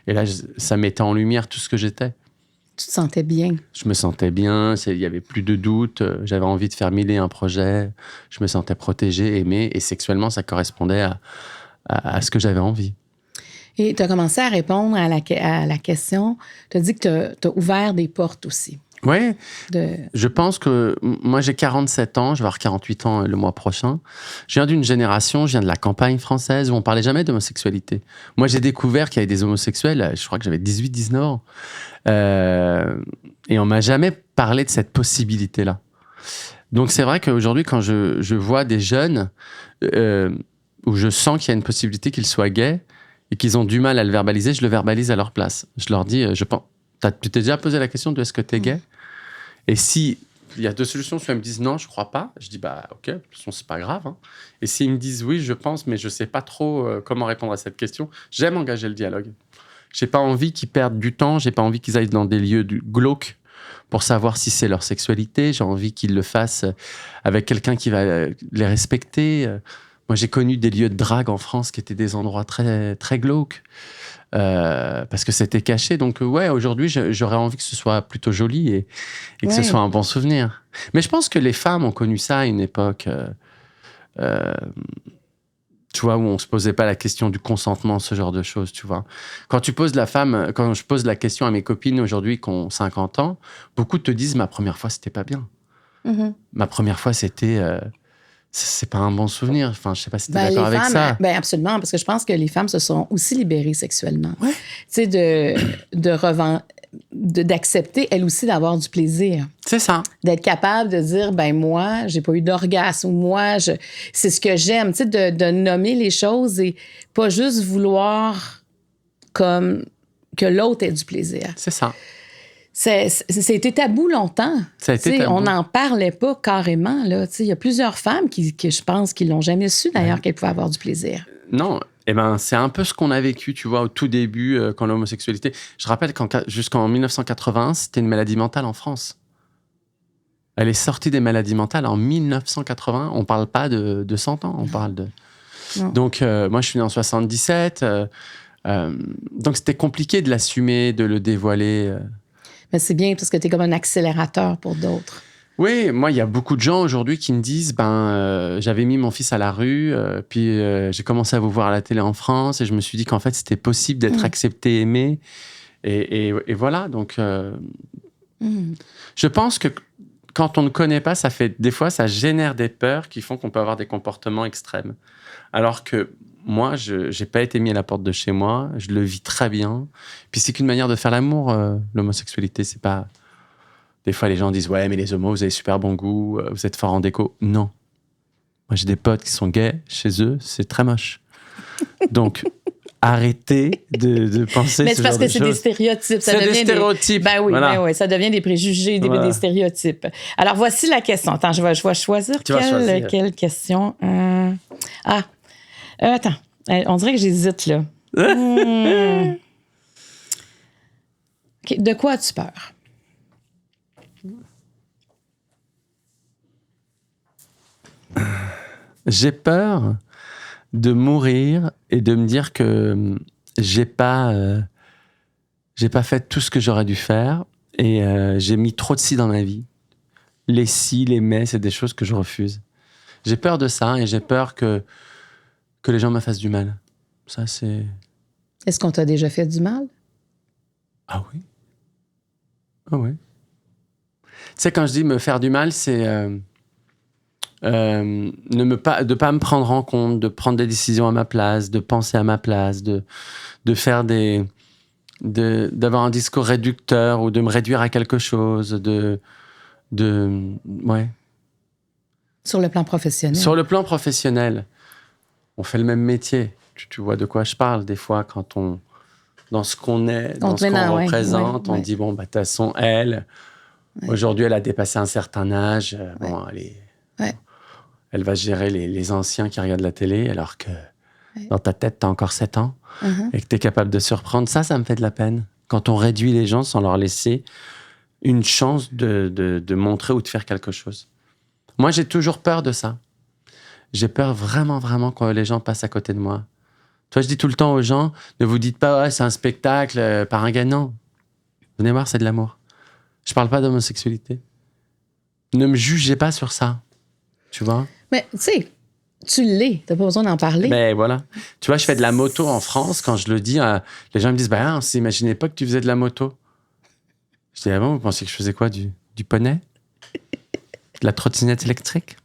Speaker 2: Et là, ça mettait en lumière tout ce que j'étais.
Speaker 1: Tu te sentais bien? Je
Speaker 2: me sentais bien, il n'y avait plus de doute, j'avais envie de faire 1001 projets, je me sentais protégé, aimé, et sexuellement, ça correspondait à ce que j'avais envie.
Speaker 1: Et tu as commencé à répondre à la question, tu as dit que tu as ouvert des portes aussi.
Speaker 2: Ouais, je pense que moi j'ai 47 ans, je vais avoir 48 ans le mois prochain. Je viens d'une génération, je viens de la campagne française où on parlait jamais d'homosexualité. Moi j'ai découvert qu'il y avait des homosexuels, je crois que j'avais 18-19 ans. Et on m'a jamais parlé de cette possibilité-là. Donc c'est vrai qu'aujourd'hui quand je vois des jeunes où je sens qu'il y a une possibilité qu'ils soient gays et qu'ils ont du mal à le verbaliser, je le verbalise à leur place. Je leur dis, je pense, tu t'es déjà posé la question de est-ce que tu es gay ? Et si il y a deux solutions, soit ils me disent non, je crois pas, je dis bah ok, de toute façon c'est pas grave. Hein. Et s'ils me disent oui, je pense, mais je sais pas trop comment répondre à cette question, j'aime engager le dialogue. J'ai pas envie qu'ils perdent du temps, j'ai pas envie qu'ils aillent dans des lieux glauques pour savoir si c'est leur sexualité. J'ai envie qu'ils le fassent avec quelqu'un qui va les respecter. Moi j'ai connu des lieux de drague en France qui étaient des endroits très très glauques. Parce que c'était caché. Donc, ouais, aujourd'hui, j'aurais envie que ce soit plutôt joli et que ce soit un bon souvenir. Mais je pense que les femmes ont connu ça à une époque, tu vois, où on se posait pas la question du consentement, ce genre de choses, tu vois. Quand je pose la question à mes copines aujourd'hui qui ont 50 ans, beaucoup te disent, ma première fois, c'était pas bien. Mm-hmm. Ma première fois, c'était... c'est pas un bon souvenir. Enfin, je sais pas si tu es d'accord avec ça.
Speaker 1: Ben absolument, parce que je pense que les femmes se sont aussi libérées sexuellement.
Speaker 2: Ouais.
Speaker 1: Tu sais, d'accepter, elles aussi, d'avoir du plaisir.
Speaker 2: C'est ça.
Speaker 1: D'être capable de dire, ben moi, j'ai pas eu d'orgasme, ou moi, c'est ce que j'aime. Tu sais, de nommer les choses et pas juste vouloir comme que l'autre ait du plaisir.
Speaker 2: C'est ça.
Speaker 1: C'était tabou longtemps.
Speaker 2: Ça a été tabou.
Speaker 1: On n'en parlait pas carrément. Il y a plusieurs femmes qui je pense, qui l'ont jamais su, d'ailleurs, qu'elles pouvaient avoir du plaisir.
Speaker 2: Non, c'est un peu ce qu'on a vécu, tu vois, au tout début, quand l'homosexualité... Je rappelle jusqu'en 1980, c'était une maladie mentale en France. Elle est sortie des maladies mentales en 1980. On ne parle pas de 100 ans, on parle de... Non. Donc, moi, je suis né en 77. Donc, c'était compliqué de l'assumer, de le dévoiler...
Speaker 1: Mais c'est bien parce que tu es comme un accélérateur pour d'autres.
Speaker 2: Oui, moi, il y a beaucoup de gens aujourd'hui qui me disent j'avais mis mon fils à la rue, puis j'ai commencé à vous voir à la télé en France et je me suis dit qu'en fait, c'était possible d'être accepté, aimé. Et voilà. Donc, je pense que quand on ne connaît pas, des fois, ça génère des peurs qui font qu'on peut avoir des comportements extrêmes. Alors que moi, je n'ai pas été mis à la porte de chez moi. Je le vis très bien. Puis c'est qu'une manière de faire l'amour, l'homosexualité. C'est pas... Des fois, les gens disent « Ouais, mais les homos, vous avez super bon goût, vous êtes fort en déco. » Non. Moi, j'ai des potes qui sont gays. Chez eux, c'est très moche. Donc, arrêtez de penser
Speaker 1: mais c'est parce que c'est des stéréotypes.
Speaker 2: C'est des stéréotypes.
Speaker 1: Ben oui,
Speaker 2: voilà.
Speaker 1: Ben oui, ça devient des préjugés, des stéréotypes. Alors, voici la question. Attends, je vais choisir quelle question. Attends, on dirait que j'hésite, là. Okay. De quoi as-tu peur?
Speaker 2: J'ai peur de mourir et de me dire que j'ai pas fait tout ce que j'aurais dû faire et j'ai mis trop de si dans ma vie. Les si, les mais, c'est des choses que je refuse. J'ai peur de ça et j'ai peur que les gens me fassent du mal. Ça, c'est...
Speaker 1: Est-ce qu'on t'a déjà fait du mal?
Speaker 2: Ah oui. Ah oui. Tu sais, quand je dis me faire du mal, c'est... de pas me prendre en compte, de prendre des décisions à ma place, de penser à ma place, de faire d'avoir un discours réducteur ou de me réduire à quelque chose, ouais.
Speaker 1: Sur le plan professionnel.
Speaker 2: Sur le plan professionnel, on fait le même métier. Tu vois de quoi je parle des fois quand dans ce qu'on est, dans ce qu'on représente, on dit bon de toute façon elle, aujourd'hui elle a dépassé un certain âge, bon elle va gérer les anciens qui regardent la télé, alors que dans ta tête, tu as encore 7 ans et que tu es capable de surprendre. Ça me fait de la peine. Quand on réduit les gens sans leur laisser une chance de montrer ou de faire quelque chose. Moi, j'ai toujours peur de ça. J'ai peur vraiment, vraiment que les gens passent à côté de moi. Toi, je dis tout le temps aux gens, ne vous dites pas, c'est un spectacle par un gars. Non. Venez voir, c'est de l'amour. Je parle pas d'homosexualité. Ne me jugez pas sur ça. Tu vois?
Speaker 1: Mais tu sais, tu l'es. T'as pas besoin d'en parler.
Speaker 2: Mais voilà. Tu vois, je fais de la moto en France. Quand je le dis, les gens me disent, on s'imaginait pas que tu faisais de la moto. Je dis, avant, vous pensiez que je faisais quoi? Du poney? De la trottinette électrique?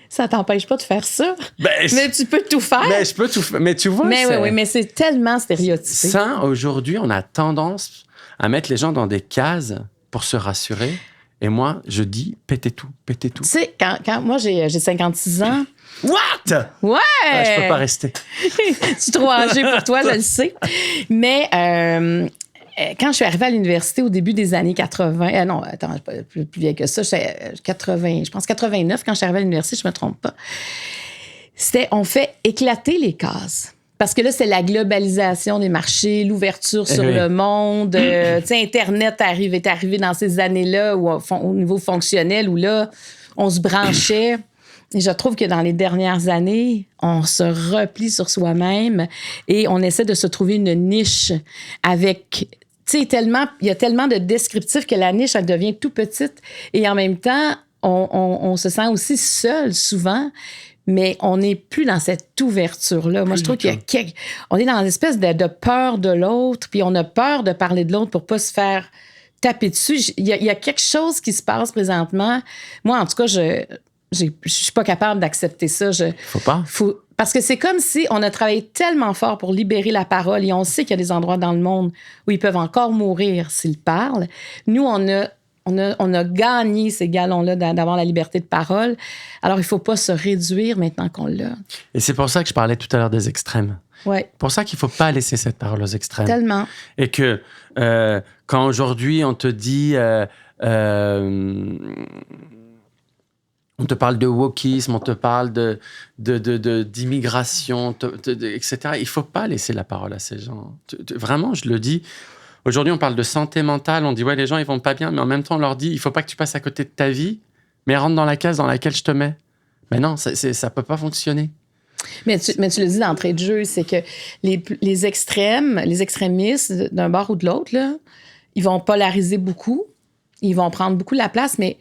Speaker 1: Ça t'empêche pas de faire ça.
Speaker 2: Ben,
Speaker 1: mais tu peux tout faire.
Speaker 2: Mais je peux tout faire. Mais tu vois,
Speaker 1: mais oui, mais c'est tellement stéréotypé.
Speaker 2: Ça, aujourd'hui, on a tendance à mettre les gens dans des cases pour se rassurer. Et moi, je dis, pétez tout.
Speaker 1: Tu sais, quand moi, j'ai 56 ans...
Speaker 2: What?
Speaker 1: Ouais!
Speaker 2: Je peux pas rester.
Speaker 1: Tu es trop âgé pour toi, je le sais. Mais quand je suis arrivée à l'université au début des années 80... non, attends, je suis pas plus vieille que ça. J'étais 80, je pense 89, quand je suis arrivée à l'université, je me trompe pas. On fait éclater les cases. Parce que là, c'est la globalisation des marchés, l'ouverture sur le monde. Tu sais, Internet est arrivé dans ces années-là où, au niveau fonctionnel, où là, on se branchait. Et je trouve que dans les dernières années, on se replie sur soi-même et on essaie de se trouver une niche avec... Tu sais, il y a tellement de descriptifs que la niche, elle devient tout petite. Et en même temps, on se sent aussi seul souvent. Mais on n'est plus dans cette ouverture-là. Moi, je trouve on est dans une espèce de peur de l'autre, puis on a peur de parler de l'autre pour pas se faire taper dessus. Il y a quelque chose qui se passe présentement. Moi, en tout cas, je suis pas capable d'accepter ça.
Speaker 2: Faut pas.
Speaker 1: Parce que c'est comme si on a travaillé tellement fort pour libérer la parole et on sait qu'il y a des endroits dans le monde où ils peuvent encore mourir s'ils parlent. Nous, on a gagné ces galons-là d'avoir la liberté de parole. Alors, il ne faut pas se réduire maintenant qu'on l'a. Et
Speaker 2: c'est pour ça que je parlais tout à l'heure des extrêmes.
Speaker 1: Ouais.
Speaker 2: Pour ça qu'il ne faut pas laisser cette parole aux extrêmes.
Speaker 1: Tellement.
Speaker 2: Et que quand aujourd'hui, on te dit... on te parle de wokisme, on te parle d'immigration, etc. Il ne faut pas laisser la parole à ces gens. Vraiment, je le dis... Aujourd'hui, on parle de santé mentale. On dit, ouais, les gens, ils vont pas bien. Mais en même temps, on leur dit, il faut pas que tu passes à côté de ta vie, mais rentre dans la case dans laquelle je te mets. Mais non, ça peut pas fonctionner.
Speaker 1: Mais tu le dis d'entrée de jeu, c'est que les extrémistes d'un bord ou de l'autre, là, ils vont polariser beaucoup. Ils vont prendre beaucoup la place, mais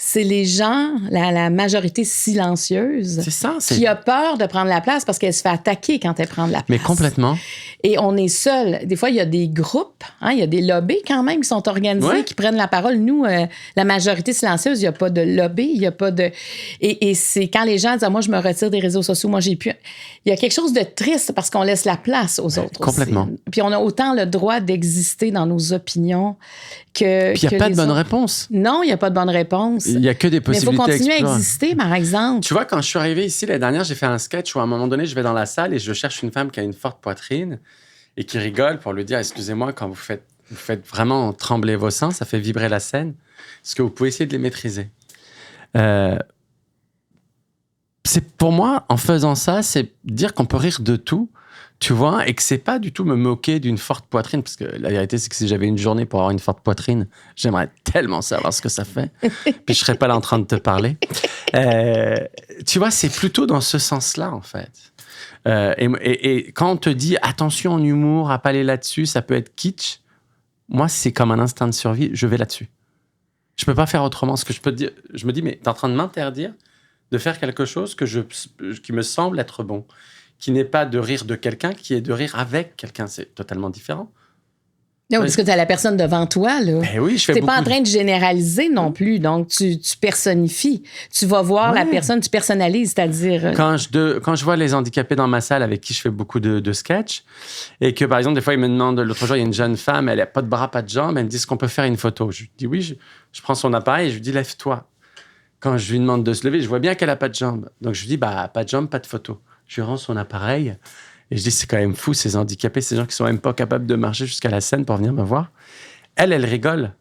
Speaker 1: c'est les gens, la majorité silencieuse, qui a peur de prendre la place parce qu'elle se fait attaquer quand elle prend de la place.
Speaker 2: Mais complètement.
Speaker 1: Et on est seul. Des fois, il y a des groupes, il y a des lobbies quand même qui sont organisés, qui prennent la parole. Nous, la majorité silencieuse, il n'y a pas de lobby, il n'y a pas de... Et c'est quand les gens disent « moi, je me retire des réseaux sociaux, moi, j'ai plus... » Il y a quelque chose de triste parce qu'on laisse la place aux autres
Speaker 2: complètement.
Speaker 1: Aussi. Puis on a autant le droit d'exister dans nos opinions que...
Speaker 2: Puis il n'y a pas de bonne réponse.
Speaker 1: Non, il n'y a pas de bonne réponse.
Speaker 2: Il n'y a que des possibilités.
Speaker 1: Mais il faut continuer à exister, par exemple.
Speaker 2: Tu vois, quand je suis arrivé ici l'année dernière, j'ai fait un sketch où à un moment donné, je vais dans la salle et je cherche une femme qui a une forte poitrine et qui rigole pour lui dire « Excusez-moi, quand vous faites vraiment trembler vos seins, ça fait vibrer la scène. Est-ce que vous pouvez essayer de les maîtriser ?» C'est pour moi, en faisant ça, c'est dire qu'on peut rire de tout, tu vois, et que c'est pas du tout me moquer d'une forte poitrine, parce que la vérité, c'est que si j'avais une journée pour avoir une forte poitrine, j'aimerais tellement savoir ce que ça fait, puis je serais pas là en train de te parler. Tu vois, c'est plutôt dans ce sens-là, en fait. Et quand on te dit attention en humour, à pas aller là-dessus, ça peut être kitsch, moi, c'est comme un instinct de survie, je vais là-dessus. Je peux pas faire autrement. Ce que je peux te dire, je me dis, mais t'es en train de m'interdire de faire quelque chose qui me semble être bon, qui n'est pas de rire de quelqu'un, qui est de rire avec quelqu'un. C'est totalement différent.
Speaker 1: Non, parce que tu as la personne devant toi, là.
Speaker 2: Ben oui, je fais
Speaker 1: T'es pas en train de généraliser non plus, donc tu personnifies. Tu vas voir la personne, tu personnalises, c'est-à-dire...
Speaker 2: Quand je vois les handicapés dans ma salle avec qui je fais beaucoup de sketchs, et que, par exemple, des fois, ils me demandent... L'autre jour, il y a une jeune femme, elle n'a pas de bras, pas de jambes, elle me dit, est-ce qu'on peut faire une photo? Je lui dis oui, je prends son appareil et je lui dis, lève-toi. Quand je lui demande de se lever, je vois bien qu'elle n'a pas de jambes. Donc, je lui dis, pas de jambes, pas de photo. Je lui rends son appareil et je dis, c'est quand même fou, ces handicapés, ces gens qui sont même pas capables de marcher jusqu'à la scène pour venir me voir. Elle rigole,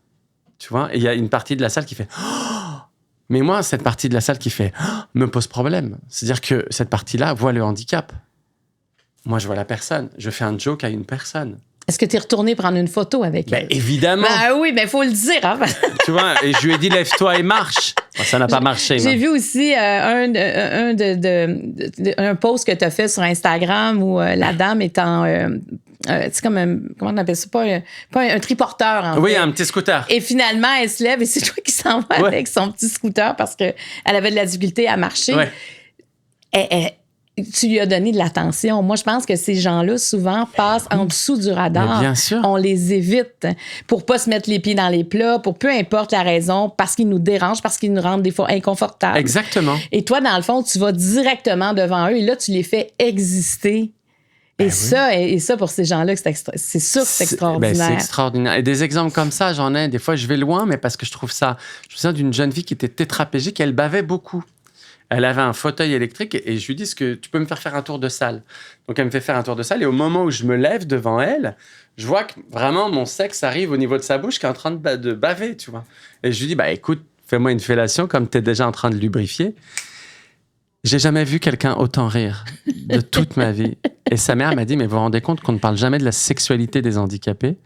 Speaker 2: tu vois. Et il y a une partie de la salle qui fait oh! Mais moi, cette partie de la salle qui fait oh! me pose problème. C'est-à-dire que cette partie-là voit le handicap. Moi, je vois la personne. Je fais un joke à une personne.
Speaker 1: Est-ce que tu es retourné prendre une photo avec elle?
Speaker 2: Évidemment.
Speaker 1: Oui, mais il faut le dire. Hein?
Speaker 2: Tu vois, et je lui ai dit, lève-toi et marche. Bon, ça n'a pas marché.
Speaker 1: J'ai vu aussi un post que tu as fait sur Instagram où la dame est en... c'est comme comment on appelle ça? Pas un triporteur, en fait.
Speaker 2: Un petit scooter.
Speaker 1: Et finalement, elle se lève et c'est toi qui s'en vas avec son petit scooter parce qu'elle avait de la difficulté à marcher. Ouais. tu lui as donné de l'attention. Moi, je pense que ces gens-là, souvent, passent en dessous du radar.
Speaker 2: Mais bien sûr.
Speaker 1: On les évite pour pas se mettre les pieds dans les plats, pour peu importe la raison, parce qu'ils nous dérangent, parce qu'ils nous rendent des fois inconfortables.
Speaker 2: Exactement.
Speaker 1: Et toi, dans le fond, tu vas directement devant eux et là, tu les fais exister. Et ça, pour ces gens-là, c'est sûr que c'est extraordinaire.
Speaker 2: C'est extraordinaire. Et des exemples comme ça, j'en ai. Des fois, je vais loin, mais parce que je trouve ça... Je me souviens d'une jeune fille qui était tétraplégique, elle bavait beaucoup. Elle avait un fauteuil électrique et je lui dis, que tu peux me faire un tour de salle. Donc, elle me fait faire un tour de salle et au moment où je me lève devant elle, je vois que vraiment mon sexe arrive au niveau de sa bouche qui est en train de baver, tu vois. Et je lui dis, écoute, fais-moi une fellation comme tu es déjà en train de lubrifier. J'ai jamais vu quelqu'un autant rire de toute ma vie. Et sa mère m'a dit, mais vous vous rendez compte qu'on ne parle jamais de la sexualité des handicapés?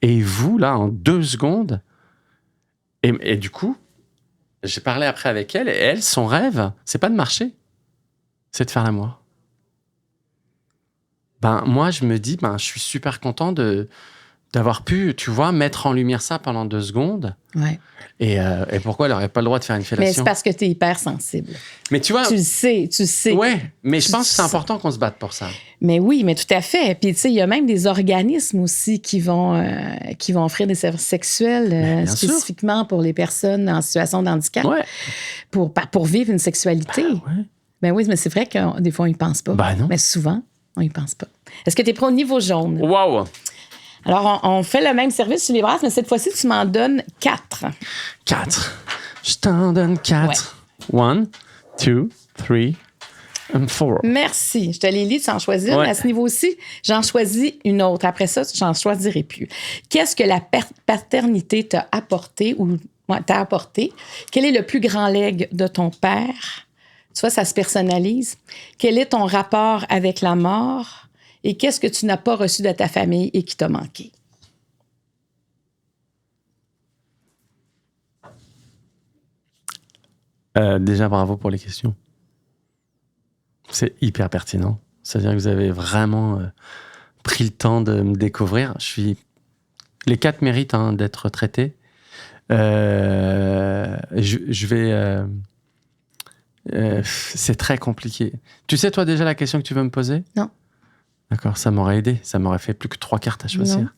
Speaker 2: Et vous, là, en 2 secondes... Et du coup, j'ai parlé après avec elle, et elle, son rêve, c'est pas de marcher, c'est de faire l'amour. Moi, je me dis, je suis super content d'avoir pu, tu vois, mettre en lumière ça pendant 2 secondes.
Speaker 1: Ouais.
Speaker 2: Et pourquoi elle n'aurait pas le droit de faire une fellation?
Speaker 1: Mais c'est parce que tu es hypersensible. Mais tu vois... Tu le sais.
Speaker 2: Ouais, mais je pense que c'est important qu'on se batte pour ça.
Speaker 1: Mais oui, mais tout à fait. Puis, tu sais, il y a même des organismes aussi qui vont offrir des services sexuels spécifiquement pour les personnes en situation de handicap pour vivre une sexualité. Ben oui, mais c'est vrai que des fois, on n'y pense pas.
Speaker 2: Non.
Speaker 1: Mais souvent, on n'y pense pas. Est-ce que tu es prêt au niveau jaune?
Speaker 2: Wow!
Speaker 1: Alors, on fait le même service sur les brasses, mais cette fois-ci, tu m'en donnes 4.
Speaker 2: 4. Je t'en donne 4. 1, 2, 3 et 4.
Speaker 1: Merci. Je te les lis, tu en choisis une. À ce niveau-ci, j'en choisis une autre. Après ça, j'en choisirai plus. Qu'est-ce que la paternité t'a apporté ou t'a apporté? Quel est le plus grand legs de ton père? Tu vois, ça se personnalise. Quel est ton rapport avec la mort? Et qu'est-ce que tu n'as pas reçu de ta famille et qui t'a manqué?
Speaker 2: Déjà, bravo pour les questions. C'est hyper pertinent. C'est-à-dire que vous avez vraiment pris le temps de me découvrir. Les 4 méritent d'être traités. Je vais... c'est très compliqué. Tu sais, toi, déjà, la question que tu veux me poser?
Speaker 1: Non.
Speaker 2: D'accord, ça m'aurait aidé. Ça m'aurait fait plus que 3 cartes à choisir.
Speaker 1: Non.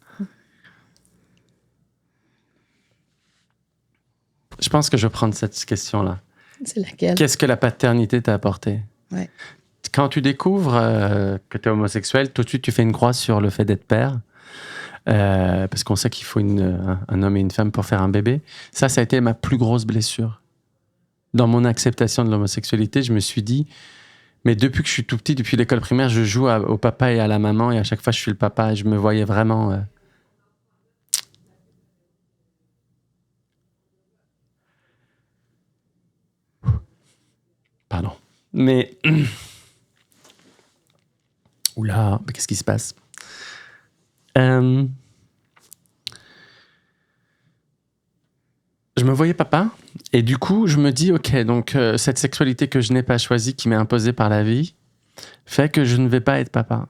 Speaker 2: Je pense que je vais prendre cette question-là.
Speaker 1: C'est laquelle?
Speaker 2: Qu'est-ce que la paternité t'a apporté?
Speaker 1: Ouais.
Speaker 2: Quand tu découvres que tu es homosexuel, tout de suite, tu fais une croix sur le fait d'être père. Parce qu'on sait qu'il faut un homme et une femme pour faire un bébé. Ça a été ma plus grosse blessure. Dans mon acceptation de l'homosexualité, je me suis dit... Mais depuis que je suis tout petit, depuis l'école primaire, je joue au papa et à la maman, et à chaque fois, je suis le papa, et je me voyais vraiment... Pardon. Mais... Oula, mais qu'est-ce qui se passe? Je me voyais papa, et du coup, je me dis, ok, donc cette sexualité que je n'ai pas choisie, qui m'est imposée par la vie, fait que je ne vais pas être papa.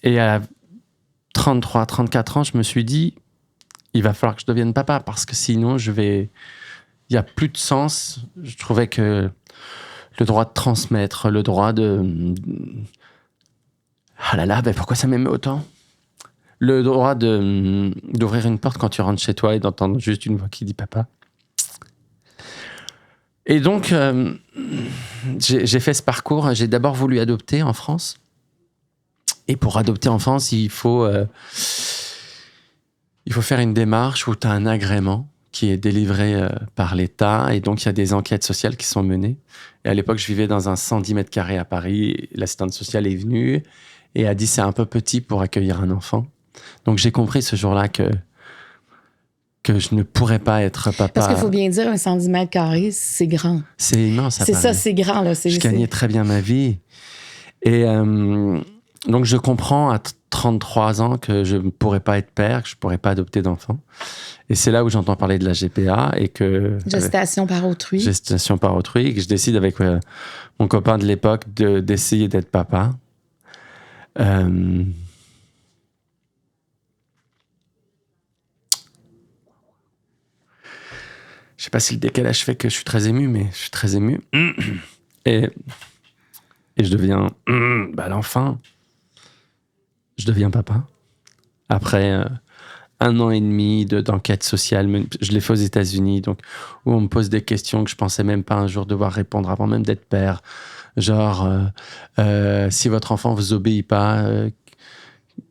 Speaker 2: Et à 33, 34 ans, je me suis dit, il va falloir que je devienne papa, parce que sinon, il n'y a plus de sens. Je trouvais que le droit de transmettre, le droit de... Ah là là, pourquoi ça m'aimait autant? Le droit d'ouvrir une porte quand tu rentres chez toi et d'entendre juste une voix qui dit papa. Et donc, j'ai fait ce parcours. J'ai d'abord voulu adopter en France. Et pour adopter en France, il faut faire une démarche où tu as un agrément qui est délivré par l'État. Et donc, il y a des enquêtes sociales qui sont menées. Et à l'époque, je vivais dans un 110 mètres carrés à Paris. L'assistante sociale est venue et a dit c'est un peu petit pour accueillir un enfant. Donc, j'ai compris ce jour-là que je ne pourrais pas être papa.
Speaker 1: Parce qu'il faut bien dire, un 110 mètres carrés, c'est grand.
Speaker 2: C'est immense à Paris.
Speaker 1: C'est ça, c'est grand. Là.
Speaker 2: Je gagnais très bien ma vie. Et donc, je comprends à 33 ans que je ne pourrais pas être père, que je ne pourrais pas adopter d'enfant. Et c'est là où j'entends parler de la GPA et que...
Speaker 1: Gestation par autrui.
Speaker 2: Gestation par autrui. Et que je décide avec mon copain de l'époque d'essayer d'être papa. Je sais pas si le décalage fait que je suis très ému, mais je suis très ému. Et je deviens, enfin, je deviens papa. Après 1 an et demi d'enquête sociale, je l'ai fait aux États-Unis, donc, où on me pose des questions que je pensais même pas un jour devoir répondre avant même d'être père. Genre, si votre enfant vous obéit pas,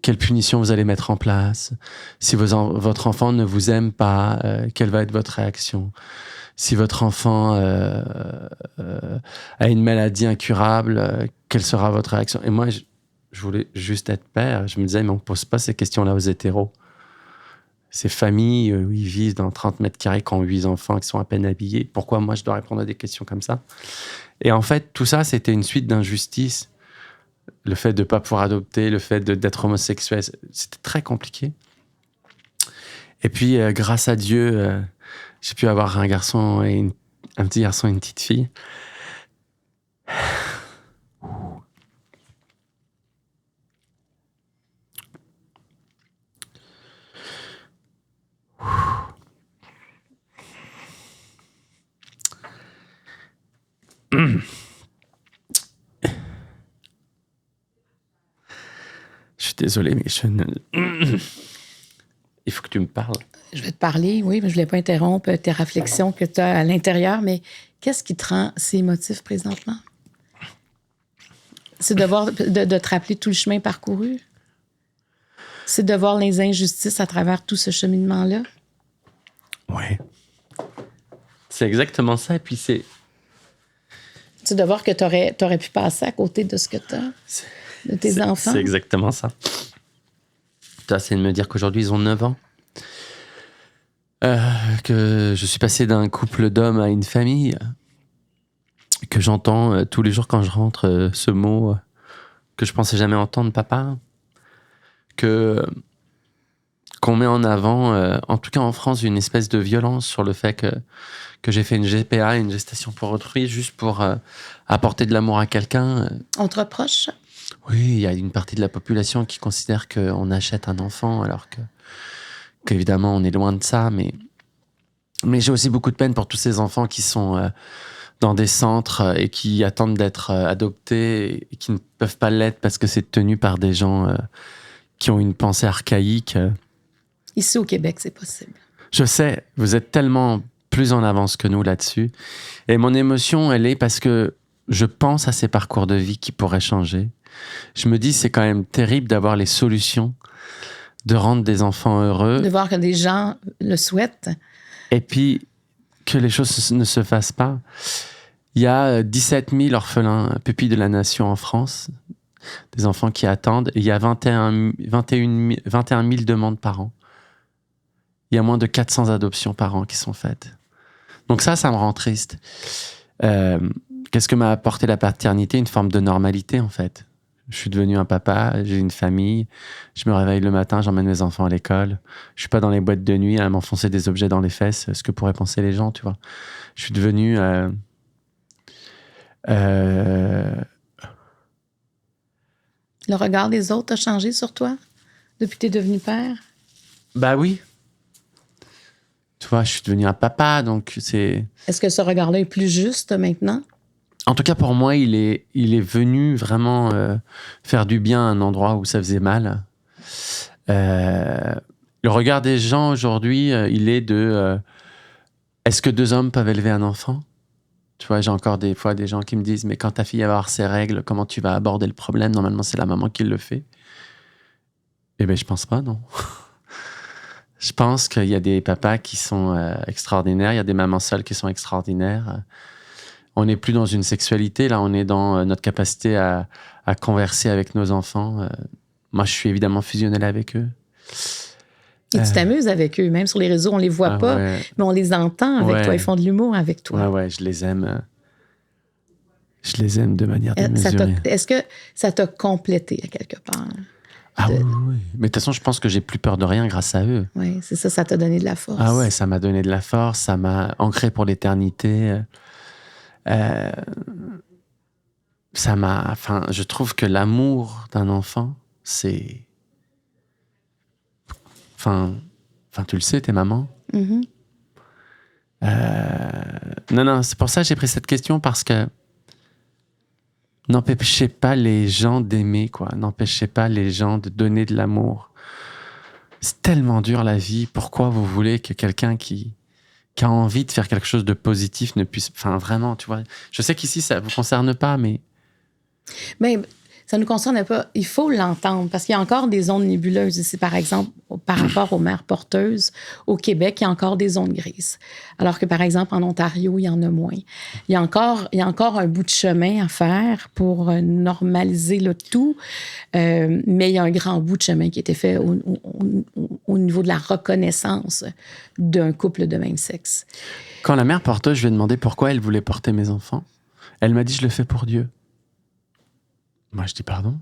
Speaker 2: quelle punition vous allez mettre en place? Si votre enfant ne vous aime pas, quelle va être votre réaction? Si votre enfant a une maladie incurable, quelle sera votre réaction? Et moi, je voulais juste être père. Je me disais, mais on ne pose pas ces questions-là aux hétéros. Ces familles où ils vivent dans 30 mètres carrés, qui ont 8 enfants, qui sont à peine habillés. Pourquoi moi, je dois répondre à des questions comme ça? Et en fait, tout ça, c'était une suite d'injustices. Le fait de ne pas pouvoir adopter, le fait d'être homosexuel, c'était très compliqué. Et puis, grâce à Dieu, j'ai pu avoir un petit garçon et une petite fille. Je suis désolé, mais il faut que tu me parles.
Speaker 1: Je vais te parler, oui, mais je ne voulais pas interrompre tes réflexions que tu as à l'intérieur, mais qu'est-ce qui te rend si émotif présentement? C'est de te rappeler tout le chemin parcouru? C'est de voir les injustices à travers tout ce cheminement-là?
Speaker 2: Oui. C'est exactement ça, et puis c'est
Speaker 1: de voir que tu aurais pu passer à côté de ce que tu as, de tes enfants.
Speaker 2: C'est exactement ça. C'est de me dire qu'aujourd'hui, ils ont 9 ans. Que je suis passé d'un couple d'hommes à une famille. Que j'entends tous les jours quand je rentre ce mot que je pensais jamais entendre, papa. Qu'on met en avant, en tout cas en France, une espèce de violence sur le fait que j'ai fait une GPA, une gestation pour autrui, juste pour apporter de l'amour à quelqu'un.
Speaker 1: On te reproche?
Speaker 2: Oui, il y a une partie de la population qui considère qu'on achète un enfant, alors qu'évidemment, on est loin de ça. Mais j'ai aussi beaucoup de peine pour tous ces enfants qui sont dans des centres et qui attendent d'être adoptés et qui ne peuvent pas l'être parce que c'est tenu par des gens qui ont une pensée archaïque.
Speaker 1: Ici, au Québec, c'est possible.
Speaker 2: Je sais, vous êtes tellement plus en avance que nous là-dessus. Et mon émotion, elle est parce que je pense à ces parcours de vie qui pourraient changer. Je me dis, c'est quand même terrible d'avoir les solutions, de rendre des enfants heureux.
Speaker 1: De voir que des gens le souhaitent.
Speaker 2: Et puis, que les choses ne se fassent pas. Il y a 17 000 orphelins, pupilles de la nation en France, des enfants qui attendent. Et il y a 21 000 demandes par an. Il y a moins de 400 adoptions par an qui sont faites. Donc ça me rend triste. Qu'est-ce que m'a apporté la paternité? Une forme de normalité, en fait. Je suis devenu un papa, j'ai une famille, je me réveille le matin, j'emmène mes enfants à l'école. Je suis pas dans les boîtes de nuit à m'enfoncer des objets dans les fesses, ce que pourraient penser les gens, tu vois. Je suis devenu...
Speaker 1: Le regard des autres a changé sur toi depuis que tu es devenu père?
Speaker 2: Bah oui. Tu vois, je suis devenu un papa, donc c'est...
Speaker 1: Est-ce que ce regard-là est plus juste maintenant?
Speaker 2: En tout cas, pour moi, il est venu vraiment faire du bien à un endroit où ça faisait mal. Le regard des gens aujourd'hui, il est de... est-ce que 2 hommes peuvent élever un enfant? Tu vois, j'ai encore des fois des gens qui me disent « Mais quand ta fille va avoir ses règles, comment tu vas aborder le problème? Normalement, c'est la maman qui le fait. » Eh bien, je pense pas, non. Je pense qu'il y a des papas qui sont extraordinaires, il y a des mamans seules qui sont extraordinaires. On n'est plus dans une sexualité, là, on est dans notre capacité à converser avec nos enfants. Moi, je suis évidemment fusionnel avec eux.
Speaker 1: Et tu t'amuses avec eux, même sur les réseaux, on les voit pas,
Speaker 2: ouais.
Speaker 1: mais on les entend avec toi, ils font de l'humour avec toi.
Speaker 2: Ouais, je les aime. Je les aime de manière démesurée.
Speaker 1: Est-ce que ça t'a complété à quelque part?
Speaker 2: Ah oui. Mais de toute façon, je pense que j'ai plus peur de rien grâce à eux.
Speaker 1: Oui, c'est ça t'a donné de la force.
Speaker 2: Ah ouais, ça m'a donné de la force, ça m'a ancré pour l'éternité. Je trouve que l'amour d'un enfant, c'est... tu le sais, t'es maman.
Speaker 1: Mm-hmm.
Speaker 2: Non, c'est pour ça que j'ai pris cette question, parce que N'empêchez pas les gens d'aimer, quoi. N'empêchez pas les gens de donner de l'amour. C'est tellement dur la vie. Pourquoi vous voulez que quelqu'un qui a envie de faire quelque chose de positif ne puisse... Enfin, vraiment, tu vois. Je sais qu'ici, ça ne vous concerne pas, mais...
Speaker 1: Mais ça ne nous concerne pas. Il faut l'entendre parce qu'il y a encore des zones nébuleuses ici. Par exemple, par rapport aux mères porteuses, au Québec, il y a encore des zones grises. Alors que, par exemple, en Ontario, il y en a moins. Il y a encore un bout de chemin à faire pour normaliser le tout, mais il y a un grand bout de chemin qui a été fait au niveau de la reconnaissance d'un couple de même sexe.
Speaker 2: Quand la mère porteuse, je lui ai demandé pourquoi elle voulait porter mes enfants, elle m'a dit « Je le fais pour Dieu ». Moi, je dis pardon.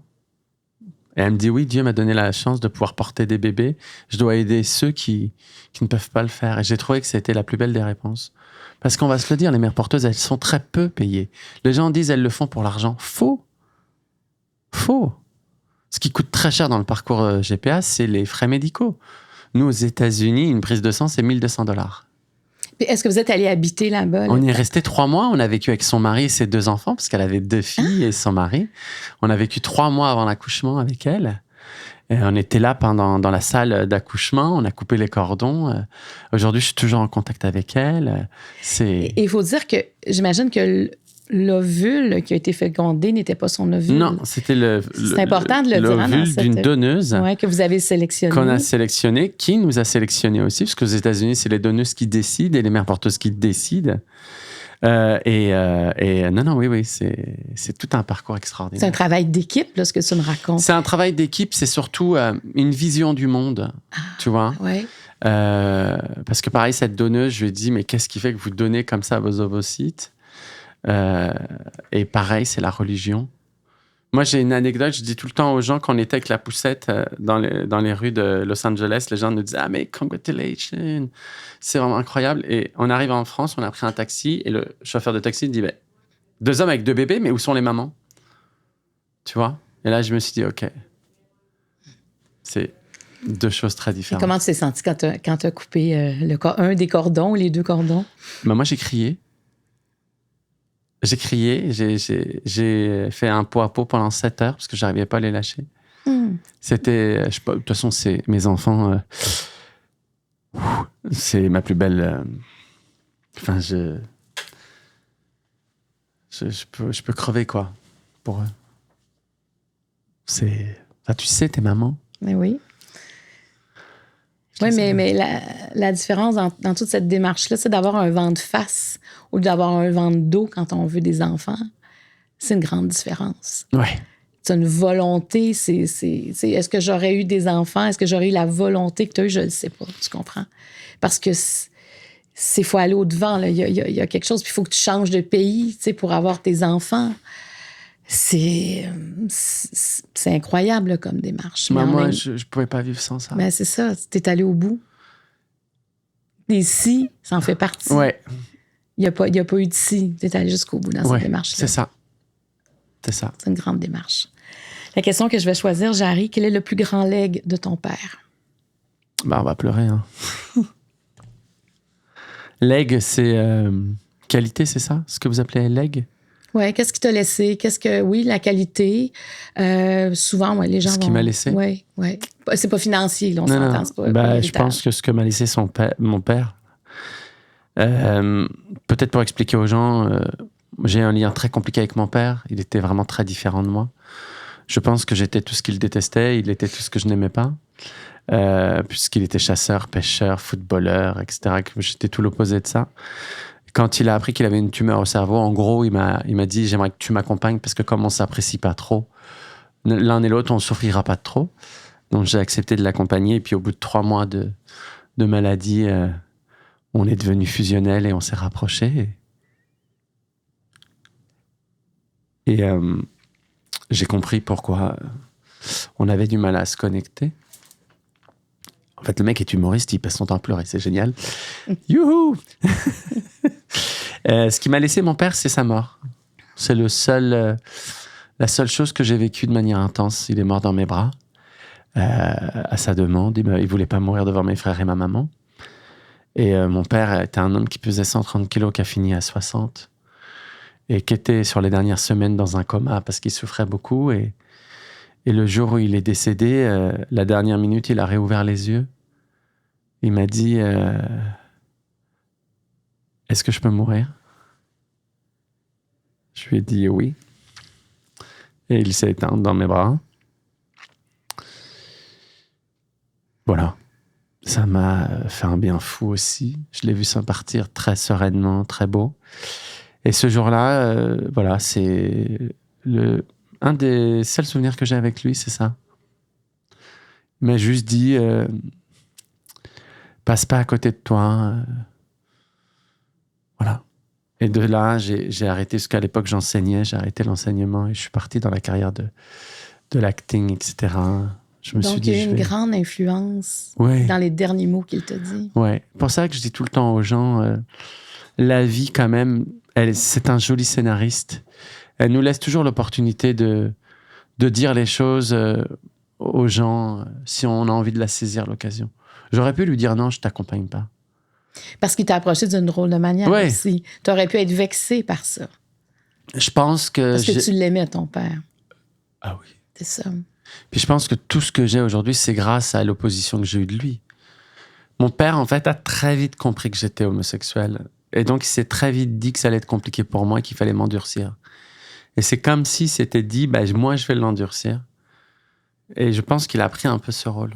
Speaker 2: Et elle me dit oui, Dieu m'a donné la chance de pouvoir porter des bébés. Je dois aider ceux qui ne peuvent pas le faire. Et j'ai trouvé que c'était la plus belle des réponses. Parce qu'on va se le dire, les mères porteuses, elles sont très peu payées. Les gens disent elles le font pour l'argent. Faux. Faux. Ce qui coûte très cher dans le parcours GPA, c'est les frais médicaux. Nous, aux États-Unis, une prise de sang, c'est $1,200.
Speaker 1: Est-ce que vous êtes allé habiter là-bas?
Speaker 2: On y est resté 3 mois. On a vécu avec son mari et ses 2 enfants, parce qu'elle avait 2 filles et son mari. On a vécu 3 mois avant l'accouchement avec elle. Et on était là dans la salle d'accouchement. On a coupé les cordons. Aujourd'hui, je suis toujours en contact avec elle.
Speaker 1: Et il faut dire que j'imagine que l'ovule qui a été fécondé n'était pas son ovule.
Speaker 2: Non, c'était
Speaker 1: c'est important de le dire.
Speaker 2: L'ovule d'une donneuse.
Speaker 1: Ouais, que vous avez sélectionné.
Speaker 2: Qu'on a sélectionné, qui nous a sélectionné aussi, parce qu'aux États-Unis, c'est les donneuses qui décident et les mères porteuses qui décident. Non, oui, c'est tout un parcours extraordinaire.
Speaker 1: C'est un travail d'équipe, là, ce que tu me racontes.
Speaker 2: C'est un travail d'équipe, c'est surtout une vision du monde, tu vois.
Speaker 1: Ouais.
Speaker 2: Parce que pareil, cette donneuse, je lui ai dit, mais qu'est-ce qui fait que vous donnez comme ça vos ovocytes? Et pareil, c'est la religion. Moi, j'ai une anecdote, je dis tout le temps aux gens, quand on était avec la poussette dans les rues de Los Angeles, les gens nous disaient « Ah, mais congratulations !» C'est vraiment incroyable. Et on arrive en France, on a pris un taxi, et le chauffeur de taxi dit « 2 hommes avec 2 bébés, mais où sont les mamans ?» Tu vois? Et là, je me suis dit « Ok. » C'est 2 choses très différentes.
Speaker 1: Et comment tu t'es senti quand tu as coupé un des cordons ou les 2 cordons?
Speaker 2: Ben, moi, j'ai crié. J'ai crié, j'ai fait un pot à pot pendant 7 heures parce que je n'arrivais pas à les lâcher. C'était, de toute façon, c'est mes enfants, c'est ma plus belle. Enfin, je peux crever, quoi, pour eux. Enfin, tu sais, t'es maman.
Speaker 1: Mais oui. Oui, mais la différence dans toute cette démarche-là, c'est d'avoir un vent de face au lieu d'avoir un vent de dos quand on veut des enfants. C'est une grande différence.
Speaker 2: Oui.
Speaker 1: C'est une volonté. Est-ce que j'aurais eu des enfants? Est-ce que j'aurais eu la volonté que tu as eue? Je ne le sais pas. Tu comprends? Parce que faut aller au-devant. Il y a quelque chose. Puis il faut que tu changes de pays pour avoir tes enfants. C'est incroyable là, comme démarche.
Speaker 2: Moi, je ne pouvais pas vivre sans ça.
Speaker 1: Mais c'est ça, tu es allé au bout. Ici, ça en fait partie.
Speaker 2: Ouais.
Speaker 1: Il n'y a pas eu de si. Tu es allé jusqu'au bout dans cette démarche-là.
Speaker 2: C'est ça. C'est ça.
Speaker 1: C'est une grande démarche. La question que je vais choisir, Jarry, quel est le plus grand legs de ton père?
Speaker 2: On va pleurer. Hein. Leg, c'est qualité, c'est ça? Ce que vous appelez leg?
Speaker 1: Oui, qu'est-ce qui t'a laissé? Oui, la qualité. Souvent, les gens.
Speaker 2: Ce qui m'a laissé?
Speaker 1: Oui. C'est pas financier, là, on s'entend.
Speaker 2: Non.
Speaker 1: C'est pas
Speaker 2: je pense que ce que m'a laissé mon père, peut-être pour expliquer aux gens, j'ai un lien très compliqué avec mon père. Il était vraiment très différent de moi. Je pense que j'étais tout ce qu'il détestait, il était tout ce que je n'aimais pas. Puisqu'il était chasseur, pêcheur, footballeur, etc. J'étais tout l'opposé de ça. Quand il a appris qu'il avait une tumeur au cerveau, en gros, il m'a dit « J'aimerais que tu m'accompagnes parce que comme on ne s'apprécie pas trop, l'un et l'autre, on ne souffrira pas trop. » Donc, j'ai accepté de l'accompagner. Et puis, au bout de 3 mois de maladie, on est devenus fusionnels et on s'est rapprochés. Et j'ai compris pourquoi on avait du mal à se connecter. En fait, le mec est humoriste, il passe son temps à pleurer, c'est génial. Youhou! Ce qui m'a laissé mon père, c'est sa mort. C'est la seule chose que j'ai vécue de manière intense. Il est mort dans mes bras, à sa demande. Il voulait pas mourir devant mes frères et ma maman. Et mon père était un homme qui pesait 130 kilos, qui a fini à 60. et qui était sur les dernières semaines dans un coma parce qu'il souffrait beaucoup. Et le jour où il est décédé, la dernière minute, il a réouvert les yeux. Il m'a dit est-ce que je peux mourir? Je lui ai dit oui. Et il s'est éteint dans mes bras. Voilà. Ça m'a fait un bien fou aussi. Je l'ai vu s'en partir très sereinement, très beau. Et ce jour-là, voilà, c'est un des seuls souvenirs que j'ai avec lui, c'est ça. Il m'a juste dit passe pas à côté de toi. Voilà. Et de là, j'ai arrêté, parce qu'à l'époque, j'enseignais, j'ai arrêté l'enseignement et je suis parti dans la carrière de l'acting, etc. Je me suis dit,
Speaker 1: il y a eu une grande influence dans les derniers mots qu'il t'a dit.
Speaker 2: Ouais. C'est pour ça que je dis tout le temps aux gens, la vie, quand même, c'est un joli scénariste. Elle nous laisse toujours l'opportunité de dire les choses aux gens si on a envie de la saisir, l'occasion. J'aurais pu lui dire non, je t'accompagne pas.
Speaker 1: Parce qu'il t'a approché d'une drôle de manière aussi. Tu aurais pu être vexé par ça.
Speaker 2: Je pense que...
Speaker 1: Parce que tu l'aimais, ton père.
Speaker 2: Ah oui.
Speaker 1: C'est ça.
Speaker 2: Puis je pense que tout ce que j'ai aujourd'hui, c'est grâce à l'opposition que j'ai eue de lui. Mon père, en fait, a très vite compris que j'étais homosexuel. Et donc, il s'est très vite dit que ça allait être compliqué pour moi et qu'il fallait m'endurcir. Et c'est comme si c'était dit, moi, je vais l'endurcir. Et je pense qu'il a pris un peu ce rôle.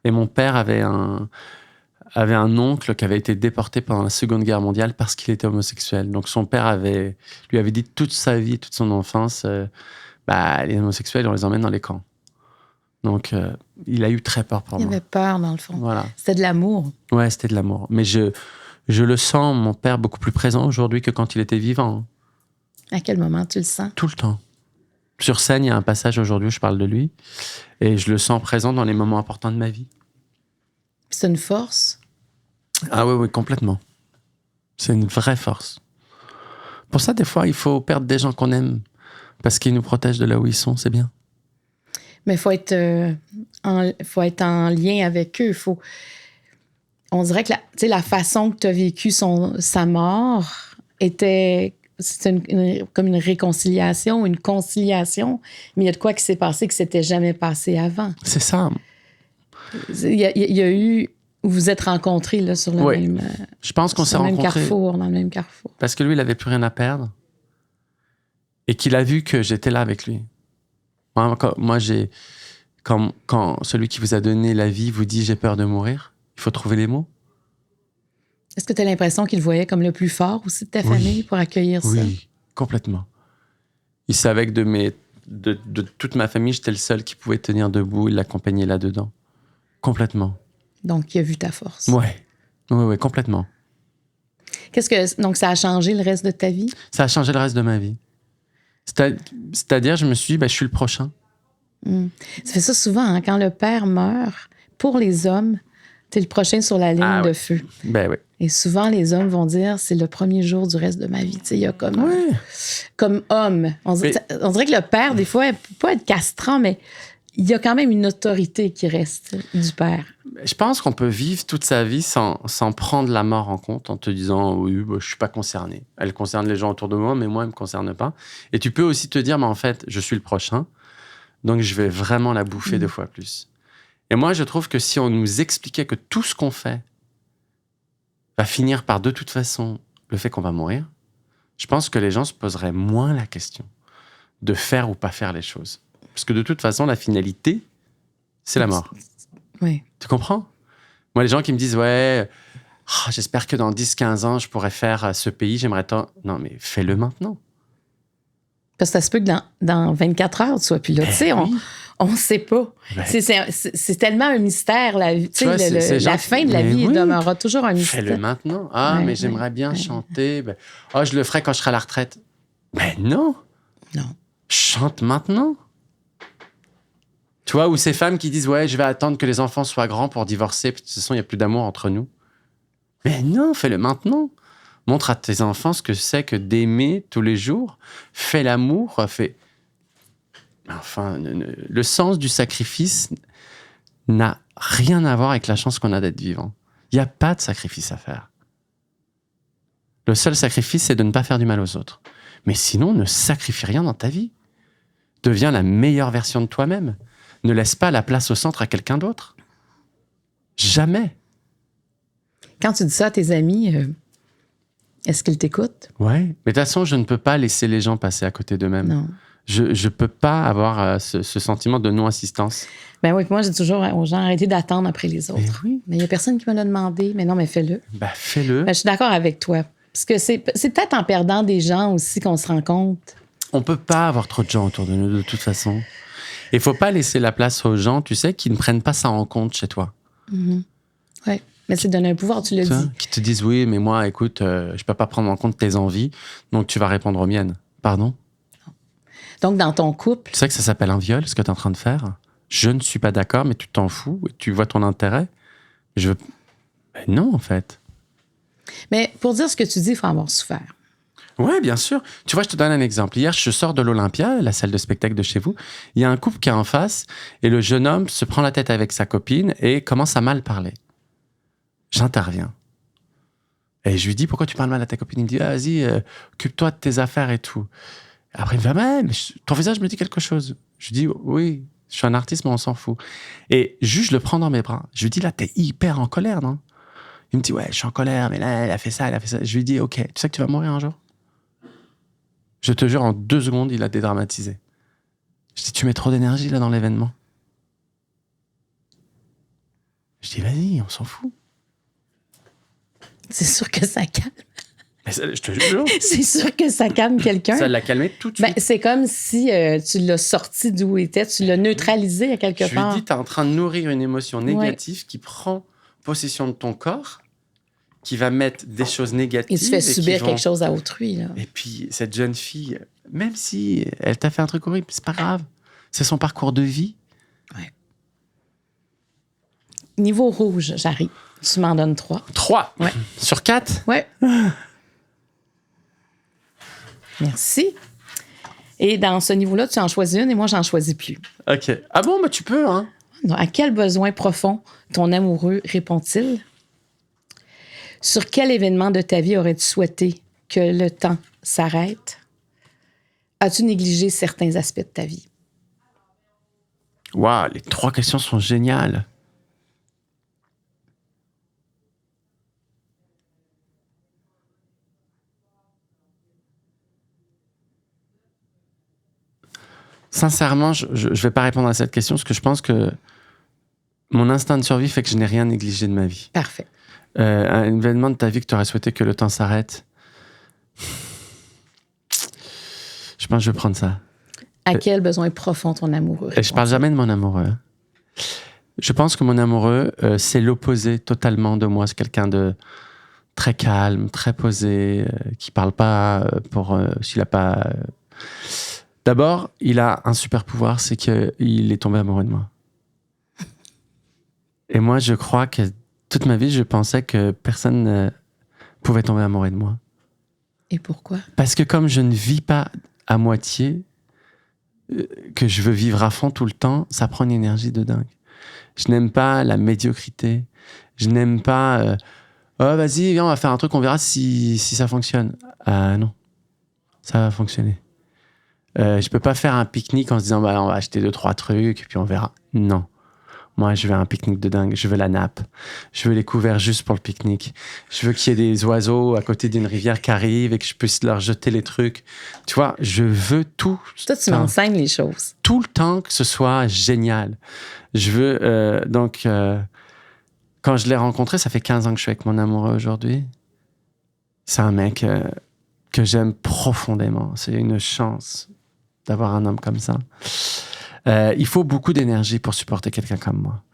Speaker 2: Et mon père avait un oncle qui avait été déporté pendant la Seconde Guerre mondiale parce qu'il était homosexuel. Donc, son père lui avait dit toute sa vie, toute son enfance... les homosexuels, on les emmène dans les camps. Donc, il a eu très peur pour moi.
Speaker 1: Il avait peur, dans le fond.
Speaker 2: Voilà.
Speaker 1: C'était de l'amour.
Speaker 2: Ouais, c'était de l'amour. Mais je le sens, mon père, beaucoup plus présent aujourd'hui que quand il était vivant.
Speaker 1: À quel moment tu le sens?
Speaker 2: Tout le temps. Sur scène, il y a un passage aujourd'hui où je parle de lui. Et je le sens présent dans les moments importants de ma vie.
Speaker 1: C'est une force?
Speaker 2: Ah oui, complètement. C'est une vraie force. Pour ça, des fois, il faut perdre des gens qu'on aime. Parce qu'ils nous protègent de là où ils sont, c'est bien.
Speaker 1: Mais il faut être en lien avec eux. On dirait que la façon que tu as vécu sa mort était comme une réconciliation, une conciliation. Mais il y a de quoi qui s'est passé que c'était jamais passé avant.
Speaker 2: C'est ça.
Speaker 1: Il y a eu... Vous vous êtes rencontrés là, sur le même...
Speaker 2: Je pense qu'on s'est rencontrés.
Speaker 1: Dans le même carrefour.
Speaker 2: Parce que lui, il n'avait plus rien à perdre. Et qu'il a vu que j'étais là avec lui. Quand celui qui vous a donné la vie vous dit « j'ai peur de mourir », il faut trouver les mots.
Speaker 1: Est-ce que tu as l'impression qu'il voyait comme le plus fort aussi de ta famille pour accueillir ça?
Speaker 2: Oui, complètement. Il savait que de toute ma famille, j'étais le seul qui pouvait tenir debout et l'accompagner là-dedans. Complètement.
Speaker 1: Donc, il a vu ta force.
Speaker 2: Oui, complètement.
Speaker 1: Donc, ça a changé le reste de ta vie?
Speaker 2: Ça a changé le reste de ma vie. C'est-à-dire, je me suis dit, je suis le prochain.
Speaker 1: Ça fait ça souvent, hein, quand le père meurt, pour les hommes, t'es le prochain sur la ligne de feu.
Speaker 2: Oui.
Speaker 1: Et souvent, les hommes vont dire, c'est le premier jour du reste de ma vie. Il y a comme homme. On dirait que le père, des fois, il peut pas être castrant, mais il y a quand même une autorité qui reste du père.
Speaker 2: Je pense qu'on peut vivre toute sa vie sans prendre la mort en compte, en te disant « oui, je suis pas concerné. Elle concerne les gens autour de moi, mais moi, elle me concerne pas. » Et tu peux aussi te dire « mais en fait, je suis le prochain, donc je vais vraiment la bouffer 2 fois plus. » Et moi, je trouve que si on nous expliquait que tout ce qu'on fait va finir par, de toute façon, le fait qu'on va mourir, je pense que les gens se poseraient moins la question de faire ou pas faire les choses. Parce que de toute façon, la finalité, c'est la mort.
Speaker 1: Oui.
Speaker 2: Tu comprends? Moi, les gens qui me disent, j'espère que dans 10-15 ans, je pourrais faire ce pays, j'aimerais tant... Non, mais fais-le maintenant.
Speaker 1: Parce que ça se peut que dans 24 heures, tu sois plus là. Tu sais, on ne sait pas. C'est tellement un mystère, la vie. Tu sais, la fin de la vie demeurera toujours un mystère.
Speaker 2: Fais-le maintenant. Mais j'aimerais bien chanter. Je le ferai quand je serai à la retraite. Mais non.
Speaker 1: Non.
Speaker 2: Chante maintenant. Tu vois, ou ces femmes qui disent « je vais attendre que les enfants soient grands pour divorcer, puis de toute façon, il n'y a plus d'amour entre nous. » Mais non, fais-le maintenant. Montre à tes enfants ce que c'est que d'aimer tous les jours. Fais l'amour, Enfin, le sens du sacrifice n'a rien à voir avec la chance qu'on a d'être vivant. Il n'y a pas de sacrifice à faire. Le seul sacrifice, c'est de ne pas faire du mal aux autres. Mais sinon, ne sacrifie rien dans ta vie. Deviens la meilleure version de toi-même. Ne laisse pas la place au centre à quelqu'un d'autre. Jamais.
Speaker 1: Quand tu dis ça à tes amis, est-ce qu'ils t'écoutent?
Speaker 2: Ouais. Mais de toute façon, je ne peux pas laisser les gens passer à côté d'eux-mêmes.
Speaker 1: Non.
Speaker 2: Je ne peux pas avoir ce sentiment de non-assistance.
Speaker 1: Ben oui, puis moi, j'ai toujours aux gens, arrêtez d'attendre après les autres.
Speaker 2: Oui.
Speaker 1: Mais il n'y a personne qui me l'a demandé. Mais non, mais fais-le.
Speaker 2: Fais-le.
Speaker 1: Ben, je suis d'accord avec toi. Parce que c'est peut-être en perdant des gens aussi qu'on se rend compte.
Speaker 2: On peut pas avoir trop de gens autour de nous, de toute façon. Il faut pas laisser la place aux gens, tu sais, qui ne prennent pas ça en compte chez toi.
Speaker 1: Mm-hmm. Oui, mais c'est donner un pouvoir, tu l'as dit.
Speaker 2: Qui te disent, oui, mais moi, écoute, je peux pas prendre en compte tes envies, donc tu vas répondre aux miennes. Pardon?
Speaker 1: Donc, dans ton couple...
Speaker 2: Tu sais que ça s'appelle un viol, ce que tu es en train de faire? Je ne suis pas d'accord, mais tu t'en fous, et tu vois ton intérêt. Ben non, en fait.
Speaker 1: Mais pour dire ce que tu dis, il faut avoir souffert.
Speaker 2: Oui, bien sûr. Tu vois, je te donne un exemple. Hier, je sors de l'Olympia, la salle de spectacle de chez vous. Il y a un couple qui est en face et le jeune homme se prend la tête avec sa copine et commence à mal parler. J'interviens. Et je lui dis, pourquoi tu parles mal à ta copine? Il me dit, vas-y, occupe-toi de tes affaires et tout. Après, il me dit, mais ton visage me dit quelque chose. Je lui dis, oui, je suis un artiste, mais on s'en fout. Et juste, je le prends dans mes bras. Je lui dis, là, t'es hyper en colère, non? Il me dit, ouais, je suis en colère, mais là, elle a fait ça, elle a fait ça. Je lui dis, ok, tu sais que tu vas mourir un jour? Je te jure, en 2 secondes, il a dédramatisé. Je dis, tu mets trop d'énergie là dans l'événement. Je dis, vas-y, on s'en fout.
Speaker 1: C'est sûr que ça calme.
Speaker 2: Mais ça, je te jure.
Speaker 1: C'est sûr que ça calme quelqu'un.
Speaker 2: Ça l'a calmé tout de suite.
Speaker 1: Ben, c'est comme si tu l'as sorti d'où il était, tu l'as neutralisé à quelque part.
Speaker 2: Je lui dis, t'es en train de nourrir une émotion négative qui prend possession de ton corps, qui va mettre des choses négatives.
Speaker 1: Il se fait subir quelque chose à autrui. Là.
Speaker 2: Et puis, cette jeune fille, même si elle t'a fait un truc horrible, c'est pas grave. C'est son parcours de vie.
Speaker 1: Ouais. Niveau rouge, j'arrive. Tu m'en donnes 3.
Speaker 2: 3
Speaker 1: Ouais.
Speaker 2: Sur 4?
Speaker 1: Ouais. Merci. Et dans ce niveau-là, tu en choisis une et moi, j'en choisis plus.
Speaker 2: OK. Ah bon, tu peux, hein?
Speaker 1: Donc, à quel besoin profond ton amoureux répond-il? Sur quel événement de ta vie aurais-tu souhaité que le temps s'arrête? As-tu négligé certains aspects de ta vie?
Speaker 2: Waouh, les 3 questions sont géniales. Sincèrement, je vais pas répondre à cette question parce que je pense que mon instinct de survie fait que je n'ai rien négligé de ma vie.
Speaker 1: Parfait.
Speaker 2: Un événement de ta vie que tu aurais souhaité que le temps s'arrête. Je pense que je vais prendre ça.
Speaker 1: À quel besoin profond ton amoureux
Speaker 2: Et je parle jamais de mon amoureux. Je pense que mon amoureux, c'est l'opposé totalement de moi. C'est quelqu'un de très calme, très posé, qui parle pas s'il a pas... D'abord, il a un super pouvoir, c'est qu'il est tombé amoureux de moi. Et moi, je crois que toute ma vie, je pensais que personne ne pouvait tomber amoureux de moi.
Speaker 1: Et pourquoi?
Speaker 2: Parce que comme je ne vis pas à moitié, que je veux vivre à fond tout le temps, ça prend une énergie de dingue. Je n'aime pas la médiocrité. Je n'aime pas... oh, vas-y, viens, on va faire un truc, on verra si ça fonctionne. Non, ça va fonctionner. Je peux pas faire un pique-nique en se disant on va acheter 2-3 trucs et puis on verra. Non. Moi, je veux un pique-nique de dingue. Je veux la nappe. Je veux les couverts juste pour le pique-nique. Je veux qu'il y ait des oiseaux à côté d'une rivière qui arrivent et que je puisse leur jeter les trucs. Tu vois, je veux tout.
Speaker 1: Toi, tu m'enseignes les choses.
Speaker 2: Tout le temps que ce soit génial. Je veux... quand je l'ai rencontré, ça fait 15 ans que je suis avec mon amoureux aujourd'hui. C'est un mec que j'aime profondément. C'est une chance d'avoir un homme comme ça. Il faut beaucoup d'énergie pour supporter quelqu'un comme moi.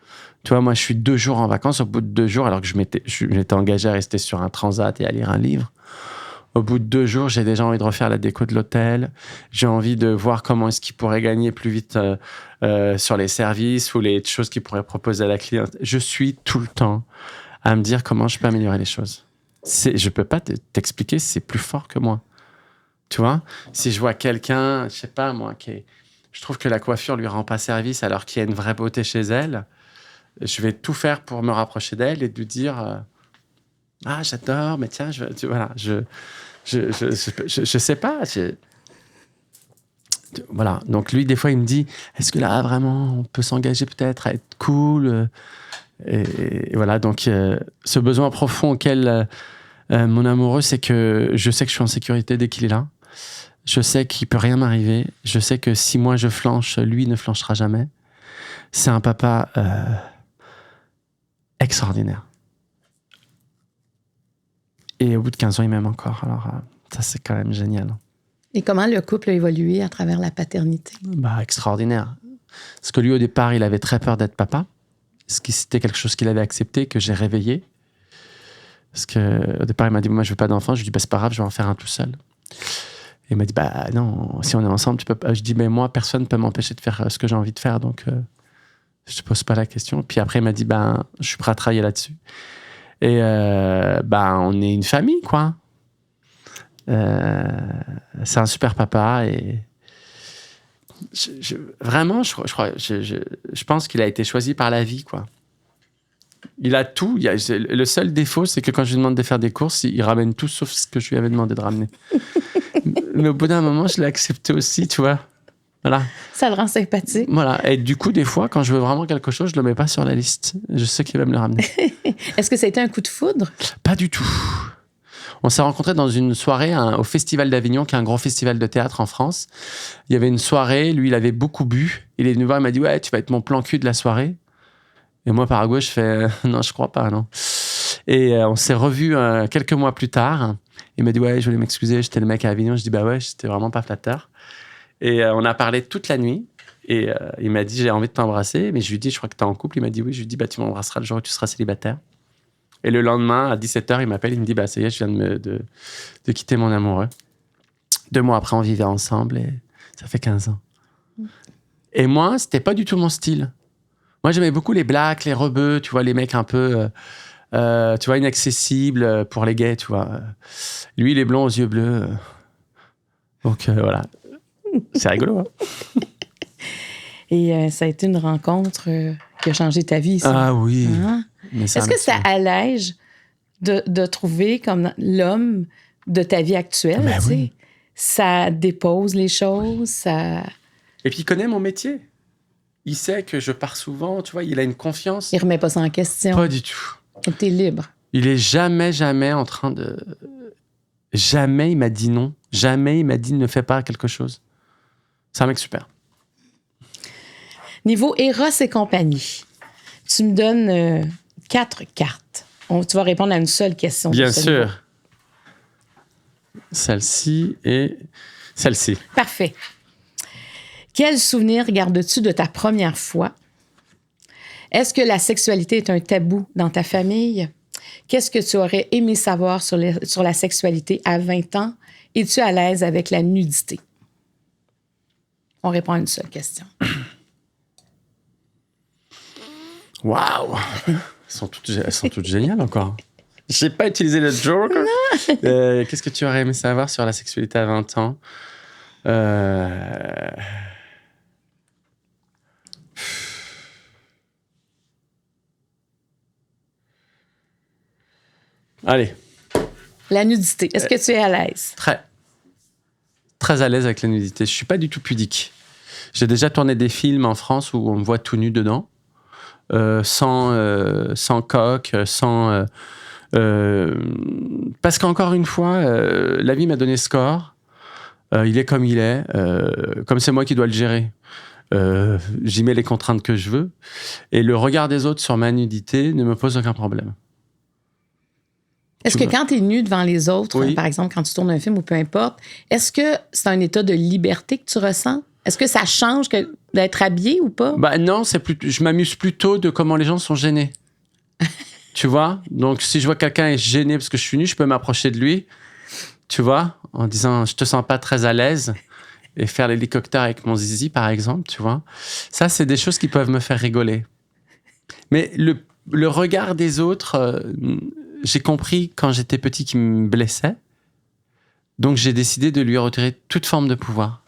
Speaker 2: Tu vois, moi, je suis 2 jours en vacances. Au bout de 2 jours, alors que je m'étais engagé à rester sur un transat et à lire un livre, au bout de 2 jours, j'ai déjà envie de refaire la déco de l'hôtel. J'ai envie de voir comment est-ce qu'il pourrait gagner plus vite sur les services ou les choses qu'il pourrait proposer à la cliente. Je suis tout le temps à me dire comment je peux améliorer les choses. Je peux pas t'expliquer, c'est plus fort que moi. Tu vois, si je vois quelqu'un, je sais pas moi, je trouve que la coiffure lui rend pas service alors qu'il y a une vraie beauté chez elle, je vais tout faire pour me rapprocher d'elle et de lui dire ah, j'adore, mais tiens, Je sais pas. Voilà. Donc lui, des fois, il me dit, est-ce que là, vraiment, on peut s'engager peut-être à être cool et voilà. Donc, ce besoin profond auquel mon amoureux, c'est que je sais que je suis en sécurité dès qu'il est là. Je sais qu'il peut rien m'arriver. Je sais que si moi je flanche, lui ne flanchera jamais. C'est un papa extraordinaire. Et au bout de 15 ans, il m'aime encore. Alors, ça, c'est quand même génial.
Speaker 1: Et comment le couple a évolué à travers la paternité?
Speaker 2: Extraordinaire. Parce que lui, au départ, il avait très peur d'être papa. C'était quelque chose qu'il avait accepté, que j'ai réveillé. Parce qu'au départ, il m'a dit, moi, je veux pas d'enfant. Je lui ai dit, c'est pas grave, je vais en faire un tout seul. Et il m'a dit, non, si on est ensemble, tu peux pas. Je dis, mais moi, personne ne peut m'empêcher de faire ce que j'ai envie de faire, donc je te pose pas la question. Puis après, il m'a dit, je suis prêt à travailler là-dessus. Et on est une famille, quoi. C'est un super papa et vraiment, je pense qu'il a été choisi par la vie, quoi. Il a tout. Le seul défaut, c'est que quand je lui demande de faire des courses, il ramène tout sauf ce que je lui avais demandé de ramener. Mais au bout d'un moment, je l'ai accepté aussi, tu vois. Voilà.
Speaker 1: Ça le rend sympathique.
Speaker 2: Voilà. Et du coup, des fois, quand je veux vraiment quelque chose, je le mets pas sur la liste. Je sais qu'il va me le ramener.
Speaker 1: Est-ce que ça a été un coup de foudre?
Speaker 2: Pas du tout. On s'est rencontrés dans une soirée au Festival d'Avignon, qui est un gros festival de théâtre en France. Il y avait une soirée, lui, il avait beaucoup bu. Il est venu voir, il m'a dit, ouais, tu vas être mon plan cul de la soirée. Et moi, par à gauche, je fais, non, je crois pas, non. Et on s'est revus quelques mois plus tard. Il m'a dit, ouais, je voulais m'excuser, j'étais le mec à Avignon. Je dis, ouais, j'étais vraiment pas flatteur. Et on a parlé toute la nuit. Et il m'a dit, j'ai envie de t'embrasser. Mais je lui dis, je crois que t'es en couple. Il m'a dit, oui. Je lui dis, tu m'embrasseras le jour où tu seras célibataire. Et le lendemain, à 17h, il m'appelle. Il me dit, ça y est, je viens de quitter mon amoureux. 2 mois après, on vivait ensemble. Et ça fait 15 ans. Et moi, c'était pas du tout mon style. Moi, j'aimais beaucoup les blacks, les rebeux, tu vois, les mecs un peu, tu vois, inaccessibles pour les gays, tu vois. Lui, il est blond aux yeux bleus. Donc, voilà. C'est rigolo, hein?
Speaker 1: Et ça a été une rencontre qui a changé ta vie, ça.
Speaker 2: Ah oui.
Speaker 1: Hein? Est-ce que ça allège de trouver comme l'homme de ta vie actuelle, tu sais?
Speaker 2: Oui.
Speaker 1: Ça dépose les choses, ça...
Speaker 2: Et puis, il connaît mon métier. Il sait que je pars souvent, tu vois, il a une confiance.
Speaker 1: Il remet pas ça en question.
Speaker 2: Pas du tout.
Speaker 1: T'es libre.
Speaker 2: Il est jamais en train de... Jamais il m'a dit non. Jamais il m'a dit ne fais pas quelque chose. C'est un mec super.
Speaker 1: Niveau Eros et compagnie, tu me donnes 4 cartes. Tu vas répondre à une seule question.
Speaker 2: Bien sûr. Celle-ci et celle-ci.
Speaker 1: Parfait. Quel souvenir gardes-tu de ta première fois? Est-ce que la sexualité est un tabou dans ta famille? Qu'est-ce que tu aurais aimé savoir sur la sexualité à 20 ans? Es-tu à l'aise avec la nudité? On répond à une seule question.
Speaker 2: Waouh! Elles sont toutes géniales encore. J'ai pas utilisé le joke. Qu'est-ce que tu aurais aimé savoir sur la sexualité à 20 ans? Allez.
Speaker 1: La nudité. Est-ce que tu es à l'aise?
Speaker 2: Très à l'aise avec la nudité. Je suis pas du tout pudique. J'ai déjà tourné des films en France où on me voit tout nu dedans, sans coque, sans... parce qu'encore une fois, la vie m'a donné ce corps. Il est comme il est. Comme c'est moi qui dois le gérer. J'y mets les contraintes que je veux. Et le regard des autres sur ma nudité ne me pose aucun problème.
Speaker 1: Est-ce que quand tu es nu devant les autres,
Speaker 2: oui.
Speaker 1: Par exemple, quand tu tournes un film ou peu importe, est-ce que c'est un état de liberté que tu ressens? Est-ce que ça change d'être habillé ou pas?
Speaker 2: Non, je m'amuse plutôt de comment les gens sont gênés. Tu vois? Donc, si je vois quelqu'un est gêné parce que je suis nu, je peux m'approcher de lui, tu vois, en disant « je te sens pas très à l'aise » et faire l'hélicoptère avec mon zizi, par exemple, tu vois. Ça, c'est des choses qui peuvent me faire rigoler. Mais le regard des autres... j'ai compris quand j'étais petit qu'il me blessait. Donc, j'ai décidé de lui retirer toute forme de pouvoir.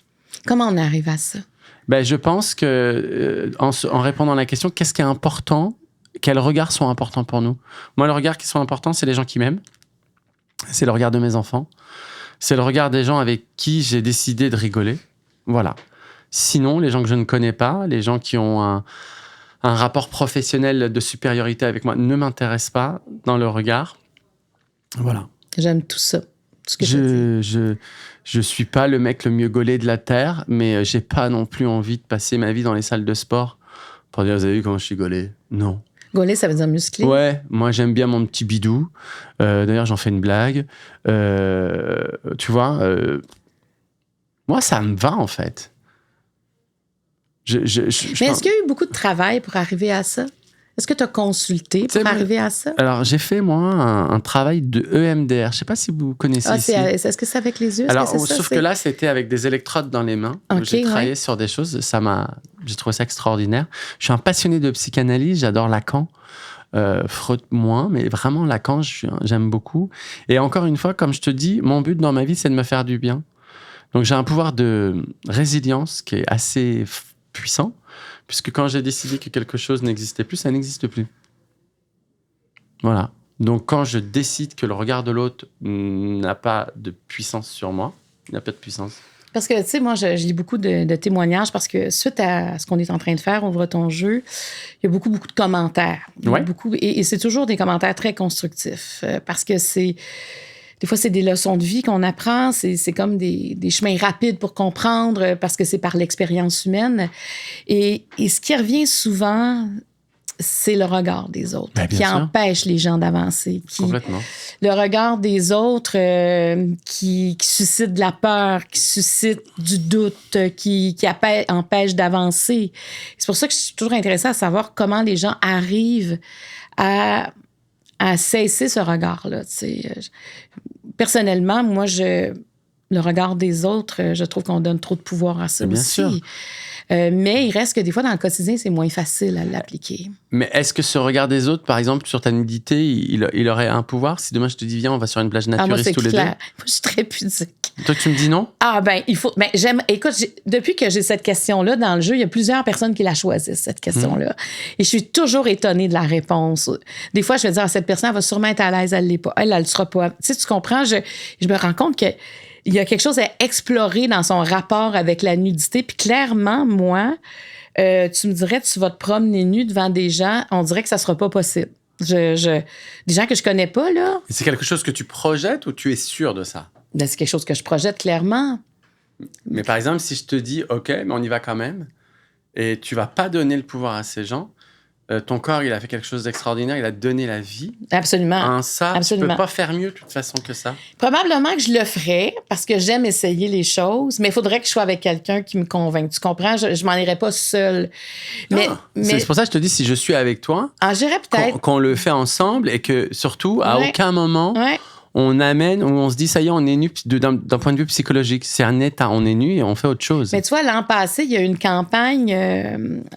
Speaker 1: Comment on arrive à ça?
Speaker 2: Je pense que, en répondant à la question, qu'est-ce qui est important? Quels regards sont importants pour nous? Moi, le regard qui sont importants, c'est les gens qui m'aiment. C'est le regard de mes enfants. C'est le regard des gens avec qui j'ai décidé de rigoler. Voilà. Sinon, les gens que je ne connais pas, les gens qui ont un rapport professionnel de supériorité avec moi ne m'intéressent pas dans le regard. Voilà.
Speaker 1: J'aime tout ça. Tout ce que
Speaker 2: je suis pas le mec le mieux gaulé de la Terre, mais j'ai pas non plus envie de passer ma vie dans les salles de sport pour dire, vous avez vu comment je suis gaulé? Non.
Speaker 1: Gaulé, ça veut dire musclé?
Speaker 2: Ouais, moi j'aime bien mon petit bidou. D'ailleurs, j'en fais une blague. Tu vois, moi ça me va en fait.
Speaker 1: Mais est-ce qu'il y a eu beaucoup de travail pour arriver à ça? Est-ce que tu as consulté pour arriver à ça?
Speaker 2: Alors, j'ai fait, moi, un travail de EMDR. Je ne sais pas si vous connaissez ici.
Speaker 1: Est-ce que c'est avec les yeux?
Speaker 2: Alors, sauf que là, c'était avec des électrodes dans les mains. Okay, j'ai travaillé sur des choses. J'ai trouvé ça extraordinaire. Je suis un passionné de psychanalyse. J'adore Lacan. Freud moins, mais vraiment Lacan, j'aime beaucoup. Et encore une fois, comme je te dis, mon but dans ma vie, c'est de me faire du bien. Donc, j'ai un pouvoir de résilience qui est assez puissant, puisque quand j'ai décidé que quelque chose n'existait plus, ça n'existe plus. Voilà. Donc, quand je décide que le regard de l'autre n'a pas de puissance sur moi, il n'a pas de puissance.
Speaker 1: Parce que, tu sais, moi, je lis beaucoup de témoignages parce que suite à ce qu'on est en train de faire, Ouvre ton jeu, il y a beaucoup de commentaires.
Speaker 2: Ouais.
Speaker 1: Et c'est toujours des commentaires très constructifs parce que des fois, c'est des leçons de vie qu'on apprend. C'est comme des chemins rapides pour comprendre parce que c'est par l'expérience humaine. Et ce qui revient souvent, c'est le regard des autres qui empêche les gens d'avancer.
Speaker 2: Complètement.
Speaker 1: Le regard des autres qui suscite de la peur, qui suscite du doute, qui empêche d'avancer. C'est pour ça que je suis toujours intéressée à savoir comment les gens arrivent à cesser ce regard-là. Personnellement, moi, le regard des autres, je trouve qu'on donne trop de pouvoir à ça
Speaker 2: bien
Speaker 1: aussi.
Speaker 2: Sûr.
Speaker 1: Mais il reste que des fois, dans le quotidien, c'est moins facile à l'appliquer.
Speaker 2: Mais est-ce que ce regard des autres, par exemple, sur ta nudité, il aurait un pouvoir? Si demain, je te dis, viens, on va sur une plage naturiste tous les deux. Moi,
Speaker 1: je suis très pudique.
Speaker 2: Toi, tu me dis non?
Speaker 1: Ah, ben, il faut... Ben, écoute, depuis que j'ai cette question-là dans le jeu, il y a plusieurs personnes qui la choisissent, cette question-là. Et je suis toujours étonnée de la réponse. Des fois, je vais dire, cette personne, elle va sûrement être à l'aise, elle l'est pas. Elle le sera pas. Tu sais, tu comprends? Je me rends compte que il y a quelque chose à explorer dans son rapport avec la nudité. Puis clairement, moi, tu me dirais, tu vas te promener nu devant des gens, on dirait que ça sera pas possible. Des gens que je connais pas, là.
Speaker 2: Et c'est quelque chose que tu projettes ou tu es sûr de ça?
Speaker 1: Ben, c'est quelque chose que je projette clairement.
Speaker 2: Mais par exemple, si je te dis, OK, mais on y va quand même, et tu vas pas donner le pouvoir à ces gens, ton corps, il a fait quelque chose d'extraordinaire, il a donné la vie.
Speaker 1: Absolument.
Speaker 2: Tu peux pas faire mieux de toute façon que ça.
Speaker 1: Probablement que je le ferais parce que j'aime essayer les choses, mais il faudrait que je sois avec quelqu'un qui me convainc. Tu comprends? Je m'en irais pas seule. Mais
Speaker 2: c'est pour ça que je te dis, si je suis avec toi,
Speaker 1: j'irais peut-être.
Speaker 2: Qu'on le fait ensemble et que surtout, à aucun moment... on amène, où on se dit, ça y est, on est nu d'un point de vue psychologique. C'est un état, on est nu et on fait autre chose.
Speaker 1: Mais tu vois, l'an passé, il y a eu une campagne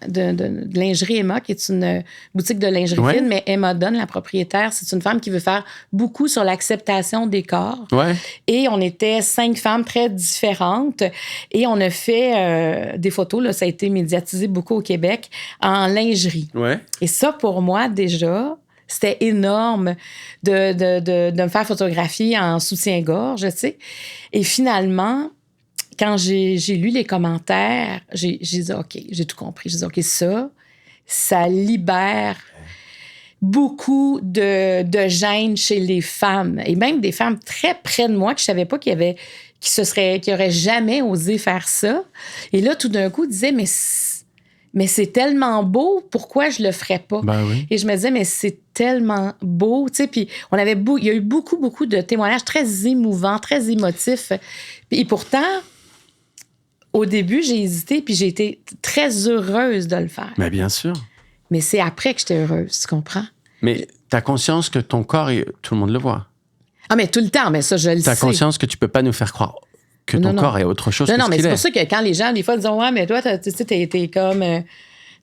Speaker 1: de lingerie Emma, qui est une boutique de lingerie fine, mais Emma Dunn, la propriétaire, c'est une femme qui veut faire beaucoup sur l'acceptation des corps.
Speaker 2: Ouais.
Speaker 1: Et on était 5 femmes très différentes et on a fait des photos, là, ça a été médiatisé beaucoup au Québec, en lingerie.
Speaker 2: Ouais.
Speaker 1: Et ça, pour moi, déjà... C'était énorme de me faire photographier en soutien-gorge, tu sais. Et finalement, quand j'ai lu les commentaires, j'ai dit, OK, j'ai tout compris. J'ai dit, OK, ça libère beaucoup de gêne chez les femmes. Et même des femmes très près de moi que je savais pas qui auraient jamais osé faire ça. Et là, tout d'un coup, disaient, mais c'est tellement beau, pourquoi je le ferais pas?
Speaker 2: Ben oui.
Speaker 1: Et je me disais, mais c'est tellement beau, tu sais, puis il y a eu beaucoup, beaucoup de témoignages très émouvants, très émotifs. Et pourtant, au début, j'ai hésité, puis j'ai été très heureuse de le faire.
Speaker 2: Mais bien sûr.
Speaker 1: Mais c'est après que j'étais heureuse, tu comprends?
Speaker 2: Mais t'as conscience que ton corps, tout le monde le voit.
Speaker 1: Ah, mais tout le temps, mais ça, je le sais.
Speaker 2: T'as conscience que tu peux pas nous faire croire que ton corps est autre chose que ce qu'il est.
Speaker 1: Non, mais c'est pour ça que quand les gens, des fois, disent « Ouais, mais toi, tu sais, t'es comme...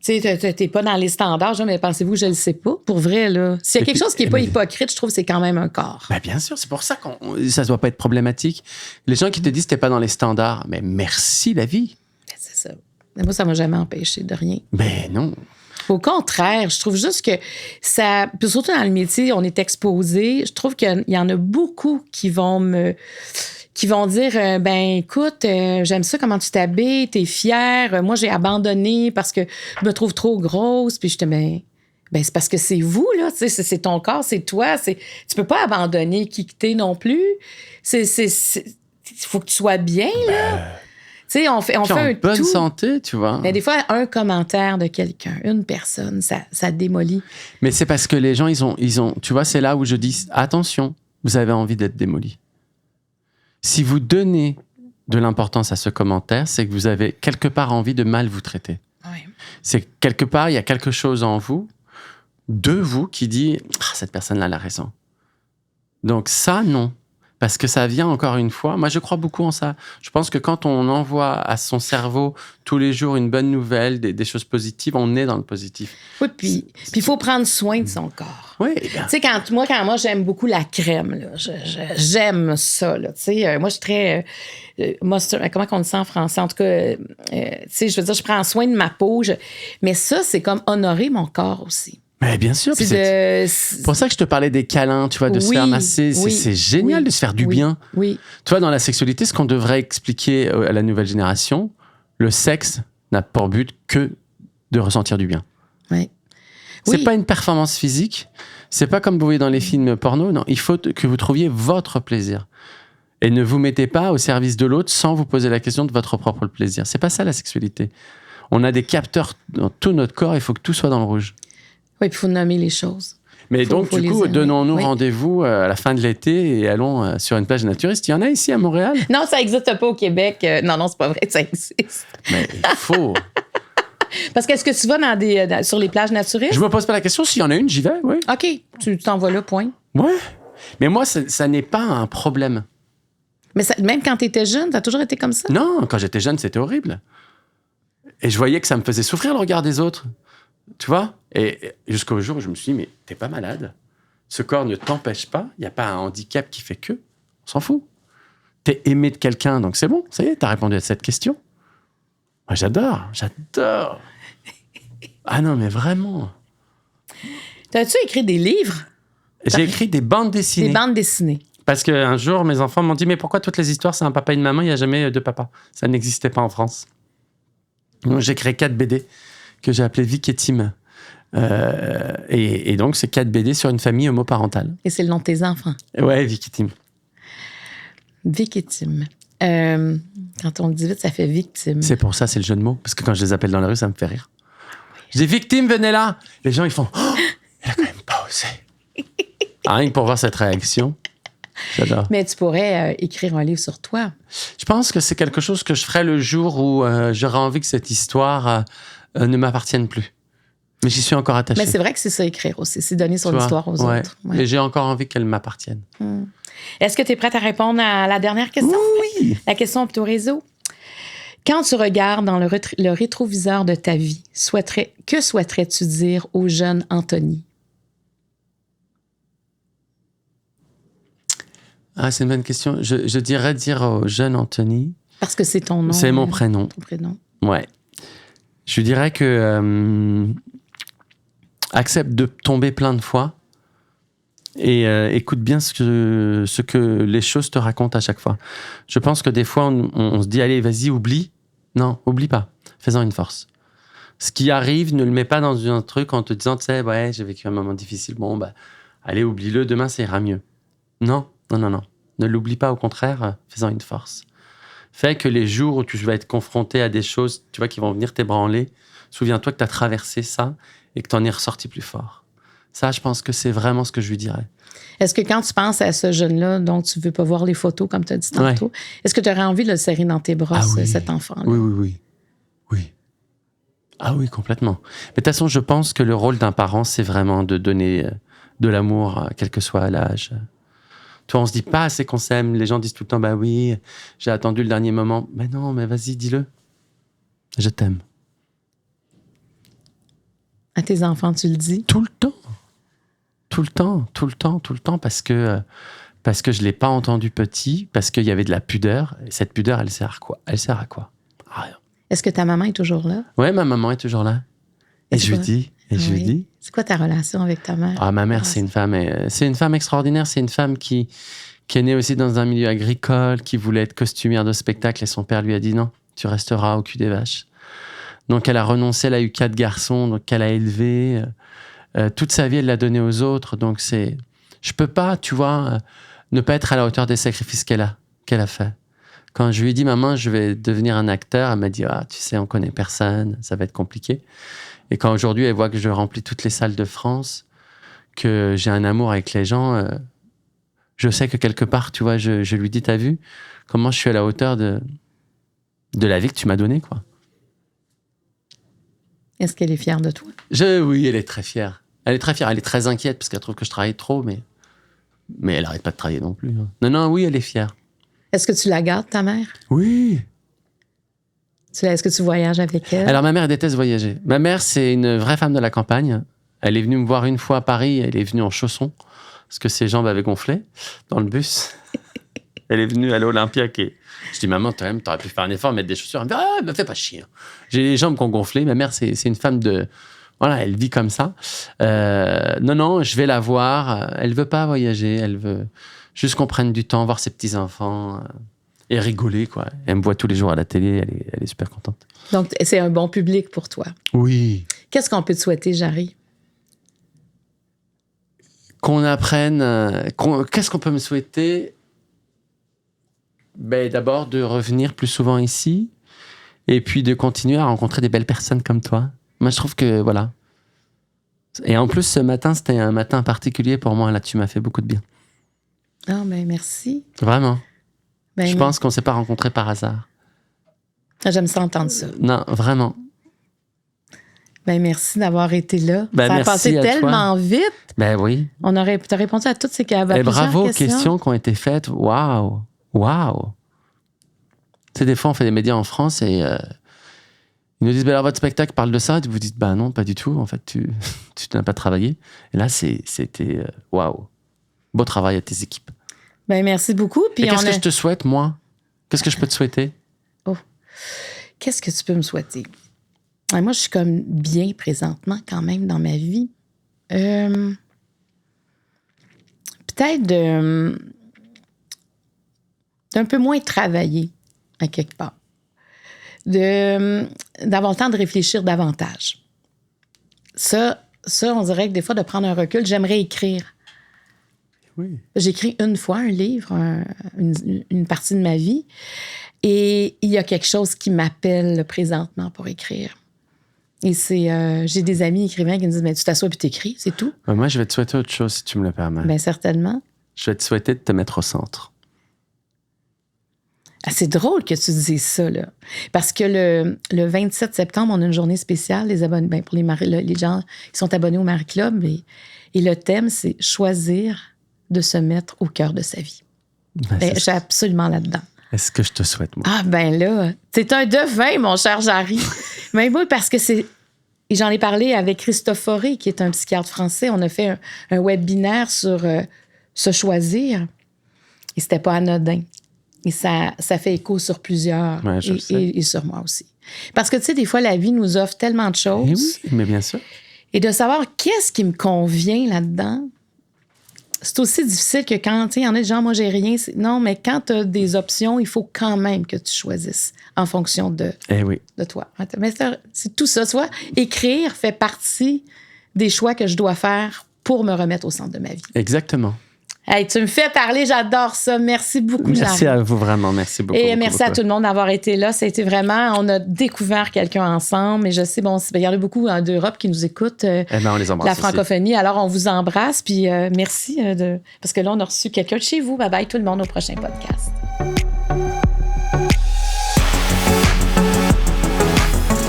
Speaker 1: tu sais, t'es pas dans les standards. » Genre, mais pensez-vous que je le sais pas? Pour vrai, là. S'il y a quelque chose qui est pas hypocrite, je trouve que c'est quand même un corps.
Speaker 2: Ben bien sûr, c'est pour ça que ça doit pas être problématique. Les gens qui te disent « T'es pas dans les standards », mais merci la vie.
Speaker 1: Ben, c'est ça. Mais moi, ça m'a jamais empêché de rien.
Speaker 2: Ben non.
Speaker 1: Au contraire, je trouve juste que ça... Puis surtout dans le métier, on est exposé. Je trouve qu'il y en a beaucoup qui vont qui vont dire ben écoute, j'aime ça comment tu t'habilles, t'es fière. Moi, j'ai abandonné parce que je me trouve trop grosse. Puis je te ben c'est parce que c'est vous, là. Tu sais, c'est ton corps, c'est toi. Tu peux pas abandonner qui que t'es non plus. Il faut que tu sois bien, là. Tu sais, on fait un
Speaker 2: bonne
Speaker 1: tout.
Speaker 2: santé, tu vois.
Speaker 1: Mais des fois, un commentaire de quelqu'un, une personne, ça démolit.
Speaker 2: Mais c'est parce que les gens, ils ont, tu vois, c'est là où je dis, attention, vous avez envie d'être démoli. Si vous donnez de l'importance à ce commentaire, c'est que vous avez quelque part envie de mal vous traiter.
Speaker 1: Oui.
Speaker 2: C'est que quelque part, il y a quelque chose en vous, de vous, qui dit, cette personne-là, elle a raison. Donc ça, non. Parce que ça vient, encore une fois, moi je crois beaucoup en ça. Je pense que quand on envoie à son cerveau tous les jours une bonne nouvelle, des choses positives, on est dans le positif.
Speaker 1: Oui, puis il faut prendre soin de son corps.
Speaker 2: Oui.
Speaker 1: Tu sais, quand moi, j'aime beaucoup la crème, là, j'aime ça. Là, tu sais, moi, je suis très... comment on dit ça en français? En tout cas, tu sais, je veux dire, je prends soin de ma peau. Mais ça, c'est comme honorer mon corps aussi.
Speaker 2: Mais bien sûr. C'est pour ça que je te parlais des câlins, tu vois, de se faire masser. C'est génial de se faire du bien.
Speaker 1: Oui.
Speaker 2: Tu vois, dans la sexualité, ce qu'on devrait expliquer à la nouvelle génération, le sexe n'a pour but que de ressentir du bien.
Speaker 1: Oui.
Speaker 2: C'est pas une performance physique. C'est pas comme vous voyez dans les films porno. Non, il faut que vous trouviez votre plaisir. Et ne vous mettez pas au service de l'autre sans vous poser la question de votre propre plaisir. C'est pas ça la sexualité. On a des capteurs dans tout notre corps, il faut que tout soit dans le rouge.
Speaker 1: Oui, puis il faut nommer les choses.
Speaker 2: Mais donc, du coup, donnons-nous rendez-vous à la fin de l'été et allons sur une plage naturiste. Il y en a ici à Montréal?
Speaker 1: Non, ça n'existe pas au Québec. Non, c'est pas vrai, ça existe.
Speaker 2: Mais il faut.
Speaker 1: Parce qu'est-ce que tu vas sur les plages naturistes?
Speaker 2: Je me pose pas la question. S'il y en a une, j'y vais, oui.
Speaker 1: OK, tu t'en vas là, point.
Speaker 2: Ouais. Mais moi, ça n'est pas un problème.
Speaker 1: Mais même quand tu étais jeune, ça a toujours été comme ça?
Speaker 2: Non, quand j'étais jeune, c'était horrible. Et je voyais que ça me faisait souffrir le regard des autres. Tu vois? Et jusqu'au jour où je me suis dit, mais t'es pas malade. Ce corps ne t'empêche pas. Il n'y a pas un handicap qui fait que. On s'en fout. T'es aimé de quelqu'un, donc c'est bon. Ça y est, t'as répondu à cette question. Moi, j'adore. Ah non, mais vraiment.
Speaker 1: T'as-tu écrit des livres?
Speaker 2: J'ai écrit des bandes dessinées.
Speaker 1: Des bandes dessinées.
Speaker 2: Parce qu'un jour, mes enfants m'ont dit, mais pourquoi toutes les histoires, c'est un papa et une maman, il n'y a jamais de papa? Ça n'existait pas en France. Donc, j'ai créé 4 BD que j'ai appelé Vic et Tim. Et donc, c'est 4 BD sur une famille homoparentale.
Speaker 1: Et c'est le nom de tes enfants?
Speaker 2: Ouais, Vic et Tim.
Speaker 1: Vic et Tim. Quand on le dit vite, ça fait victime.
Speaker 2: C'est pour ça, c'est le jeu de mots. Parce que quand je les appelle dans la rue, ça me fait rire. Je dis, victime, venez là. Les gens, ils font, oh, il a quand même pas osé. Rien que pour voir cette réaction. J'adore.
Speaker 1: Mais tu pourrais écrire un livre sur toi.
Speaker 2: Je pense que c'est quelque chose que je ferai le jour où j'aurai envie que cette histoire ne m'appartienne plus. Mais j'y suis encore attaché.
Speaker 1: Mais c'est vrai que c'est ça, écrire aussi. C'est donner son histoire aux autres. Ouais.
Speaker 2: Mais j'ai encore envie qu'elle m'appartienne.
Speaker 1: Est-ce que tu es prête à répondre à la dernière question?
Speaker 2: Oui.
Speaker 1: La question Opto Réseau. Quand tu regardes dans le rétroviseur de ta vie, que souhaiterais-tu dire au jeune Anthony?
Speaker 2: Ah, c'est une bonne question. Je dirais dire au jeune Anthony...
Speaker 1: Parce que c'est ton nom.
Speaker 2: C'est mon prénom.
Speaker 1: Ton prénom.
Speaker 2: Ouais. Je dirais que... accepte de tomber plein de fois et écoute bien ce que les choses te racontent à chaque fois. Je pense que des fois, on se dit, allez, vas-y, oublie. Non, oublie pas. Fais-en une force. Ce qui arrive, ne le mets pas dans un truc en te disant, tu sais, ouais, j'ai vécu un moment difficile. Bon, bah, allez, oublie-le. Demain, ça ira mieux. Non. Ne l'oublie pas, au contraire, fais-en une force. Fais que les jours où tu vas être confronté à des choses, tu vois, qui vont venir t'ébranler, souviens-toi que tu as traversé ça et que tu en es ressorti plus fort. Ça, je pense que c'est vraiment ce que je lui dirais.
Speaker 1: Est-ce que quand tu penses à ce jeune-là dont tu ne veux pas voir les photos, comme tu as dit tantôt, est-ce que tu aurais envie de le serrer dans tes bras, cet enfant-là?
Speaker 2: Oui. Ah oui, complètement. Mais de toute façon, je pense que le rôle d'un parent, c'est vraiment de donner de l'amour, quel que soit l'âge. Toi, on se dit pas assez qu'on s'aime. Les gens disent tout le temps, bah oui, j'ai attendu le dernier moment. Mais non, mais vas-y, dis-le. Je t'aime.
Speaker 1: À tes enfants, tu le dis?
Speaker 2: Tout le temps. Parce que je l'ai pas entendu petit, parce qu'il y avait de la pudeur. Et cette pudeur, elle sert à quoi? À rien.
Speaker 1: Est-ce que ta maman est toujours là?
Speaker 2: Ouais, ma maman est toujours là. Et je lui dis. C'est
Speaker 1: quoi ta relation avec ta mère?
Speaker 2: Ah, ma mère, c'est une femme extraordinaire. C'est une femme qui qui est née aussi dans un milieu agricole, qui voulait être costumière de spectacle et son père lui a dit non, tu resteras au cul des vaches. Donc elle a renoncé, elle a eu 4 garçons, donc elle a élevé. Toute sa vie, elle l'a donné aux autres. Donc je peux pas, tu vois, ne pas être à la hauteur des sacrifices qu'elle a fait. Quand je lui ai dit, maman, je vais devenir un acteur, elle m'a dit, ah, tu sais, on connaît personne, ça va être compliqué. Et quand aujourd'hui, elle voit que je remplis toutes les salles de France, que j'ai un amour avec les gens, je sais que quelque part, tu vois, je lui dis, t'as vu comment je suis à la hauteur de la vie que tu m'as donnée, quoi.
Speaker 1: Est-ce qu'elle est fière de toi?
Speaker 2: Oui, elle est très fière. Elle est très fière. Elle est très inquiète parce qu'elle trouve que je travaille trop, mais elle arrête pas de travailler non plus. Non, oui, elle est fière.
Speaker 1: Est-ce que tu la gardes, ta mère?
Speaker 2: Oui.
Speaker 1: Est-ce que tu voyages avec elle?
Speaker 2: Alors, ma mère déteste voyager. Ma mère, c'est une vraie femme de la campagne. Elle est venue me voir une fois à Paris. Elle est venue en chaussons parce que ses jambes avaient gonflé dans le bus. Elle est venue à l'Olympia. Je dis, maman, t'aurais pu faire un effort, mettre des chaussures. Elle me dit, ah, me fais pas chier. J'ai les jambes qui ont gonflé. Ma mère, c'est une femme de... Voilà, elle vit comme ça. Non, je vais la voir. Elle veut pas voyager. Elle veut juste qu'on prenne du temps, voir ses petits-enfants et rigoler, quoi. Elle me voit tous les jours à la télé. Elle est super contente.
Speaker 1: Donc, c'est un bon public pour toi.
Speaker 2: Oui.
Speaker 1: Qu'est-ce qu'on peut te souhaiter, Jarry?
Speaker 2: Qu'on apprenne... Qu'est-ce qu'on peut me souhaiter? D'abord, de revenir plus souvent ici et puis de continuer à rencontrer des belles personnes comme toi. Moi, je trouve que, voilà. Et en plus, ce matin, c'était un matin particulier pour moi. Là, tu m'as fait beaucoup de bien.
Speaker 1: Ah, merci.
Speaker 2: Vraiment. Je pense qu'on ne s'est pas rencontrés par hasard.
Speaker 1: J'aime ça entendre ça.
Speaker 2: Non, vraiment.
Speaker 1: Merci d'avoir été là. Ça a passé tellement vite.
Speaker 2: Oui.
Speaker 1: T'as répondu à toutes ces questions.
Speaker 2: Et bravo aux questions qui ont été faites. Waouh. Tu sais, des fois, on fait des médias en France et ils nous disent, alors votre spectacle parle de ça. Et vous dites, non, pas du tout. En fait, tu n'as pas travaillé. Et là, c'était waouh. Beau travail à tes équipes.
Speaker 1: Merci beaucoup. Puis
Speaker 2: et qu'est-ce que je te souhaite, moi? Qu'est-ce que je peux te souhaiter?
Speaker 1: Oh. Qu'est-ce que tu peux me souhaiter? Moi, je suis comme bien présentement quand même dans ma vie. Peut-être d'un peu moins travailler à quelque part. D'avoir le temps de réfléchir davantage. Ça, on dirait que des fois, de prendre un recul, j'aimerais écrire.
Speaker 2: Oui.
Speaker 1: J'écris une fois un livre, une partie de ma vie, et il y a quelque chose qui m'appelle présentement pour écrire. Et j'ai des amis écrivains qui me disent, mais tu t'assois et t'écris, c'est tout.
Speaker 2: Moi, je vais te souhaiter autre chose, si tu me le permets.
Speaker 1: Certainement.
Speaker 2: Je vais te souhaiter de te mettre au centre.
Speaker 1: Ah, c'est drôle que tu dises ça, là. Parce que le 27 septembre, on a une journée spéciale les abonnés, pour les gens qui sont abonnés au Marie Club. Et le thème, c'est choisir de se mettre au cœur de sa vie. Je suis absolument là-dedans.
Speaker 2: Est-ce que je te souhaite, moi?
Speaker 1: Ah, là, c'est un devin, mon cher Jarry. Mais oui, parce que et j'en ai parlé avec Christophe Fauré, qui est un psychiatre français. On a fait un webinaire sur se choisir. Et c'était pas anodin. Et ça fait écho sur plusieurs.
Speaker 2: Ouais,
Speaker 1: et sur moi aussi. Parce que, tu sais, des fois, la vie nous offre tellement de choses.
Speaker 2: Oui, mais bien sûr.
Speaker 1: Et de savoir qu'est-ce qui me convient là-dedden, c'est aussi difficile que quand, tu sais, il y en a des gens, moi, j'ai rien. Non, mais quand tu as des options, il faut quand même que tu choisisses en fonction de toi. Mais c'est tout ça. Tu vois, écrire fait partie des choix que je dois faire pour me remettre au centre de ma vie.
Speaker 2: Exactement.
Speaker 1: Hey, tu me fais parler, j'adore ça. Merci beaucoup, Jarry.
Speaker 2: Merci à vous, vraiment. Merci beaucoup.
Speaker 1: Et merci à tout le monde d'avoir été là. Ça a été vraiment... On a découvert quelqu'un ensemble. Et je sais, il y en a beaucoup d'Europe qui nous écoutent.
Speaker 2: On les embrasse
Speaker 1: la francophonie. Aussi. Alors, on vous embrasse. Puis merci parce que là, on a reçu quelqu'un de chez vous. Bye-bye tout le monde au prochain podcast.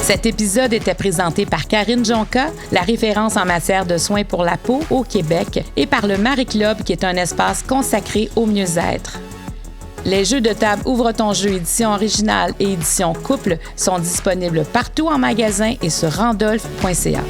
Speaker 1: Cet épisode était présenté par Karine Jonca, la référence en matière de soins pour la peau au Québec, et par le Marie Club, qui est un espace consacré au mieux-être. Les jeux de table Ouvre ton jeu édition originale et édition couple sont disponibles partout en magasin et sur randolph.ca.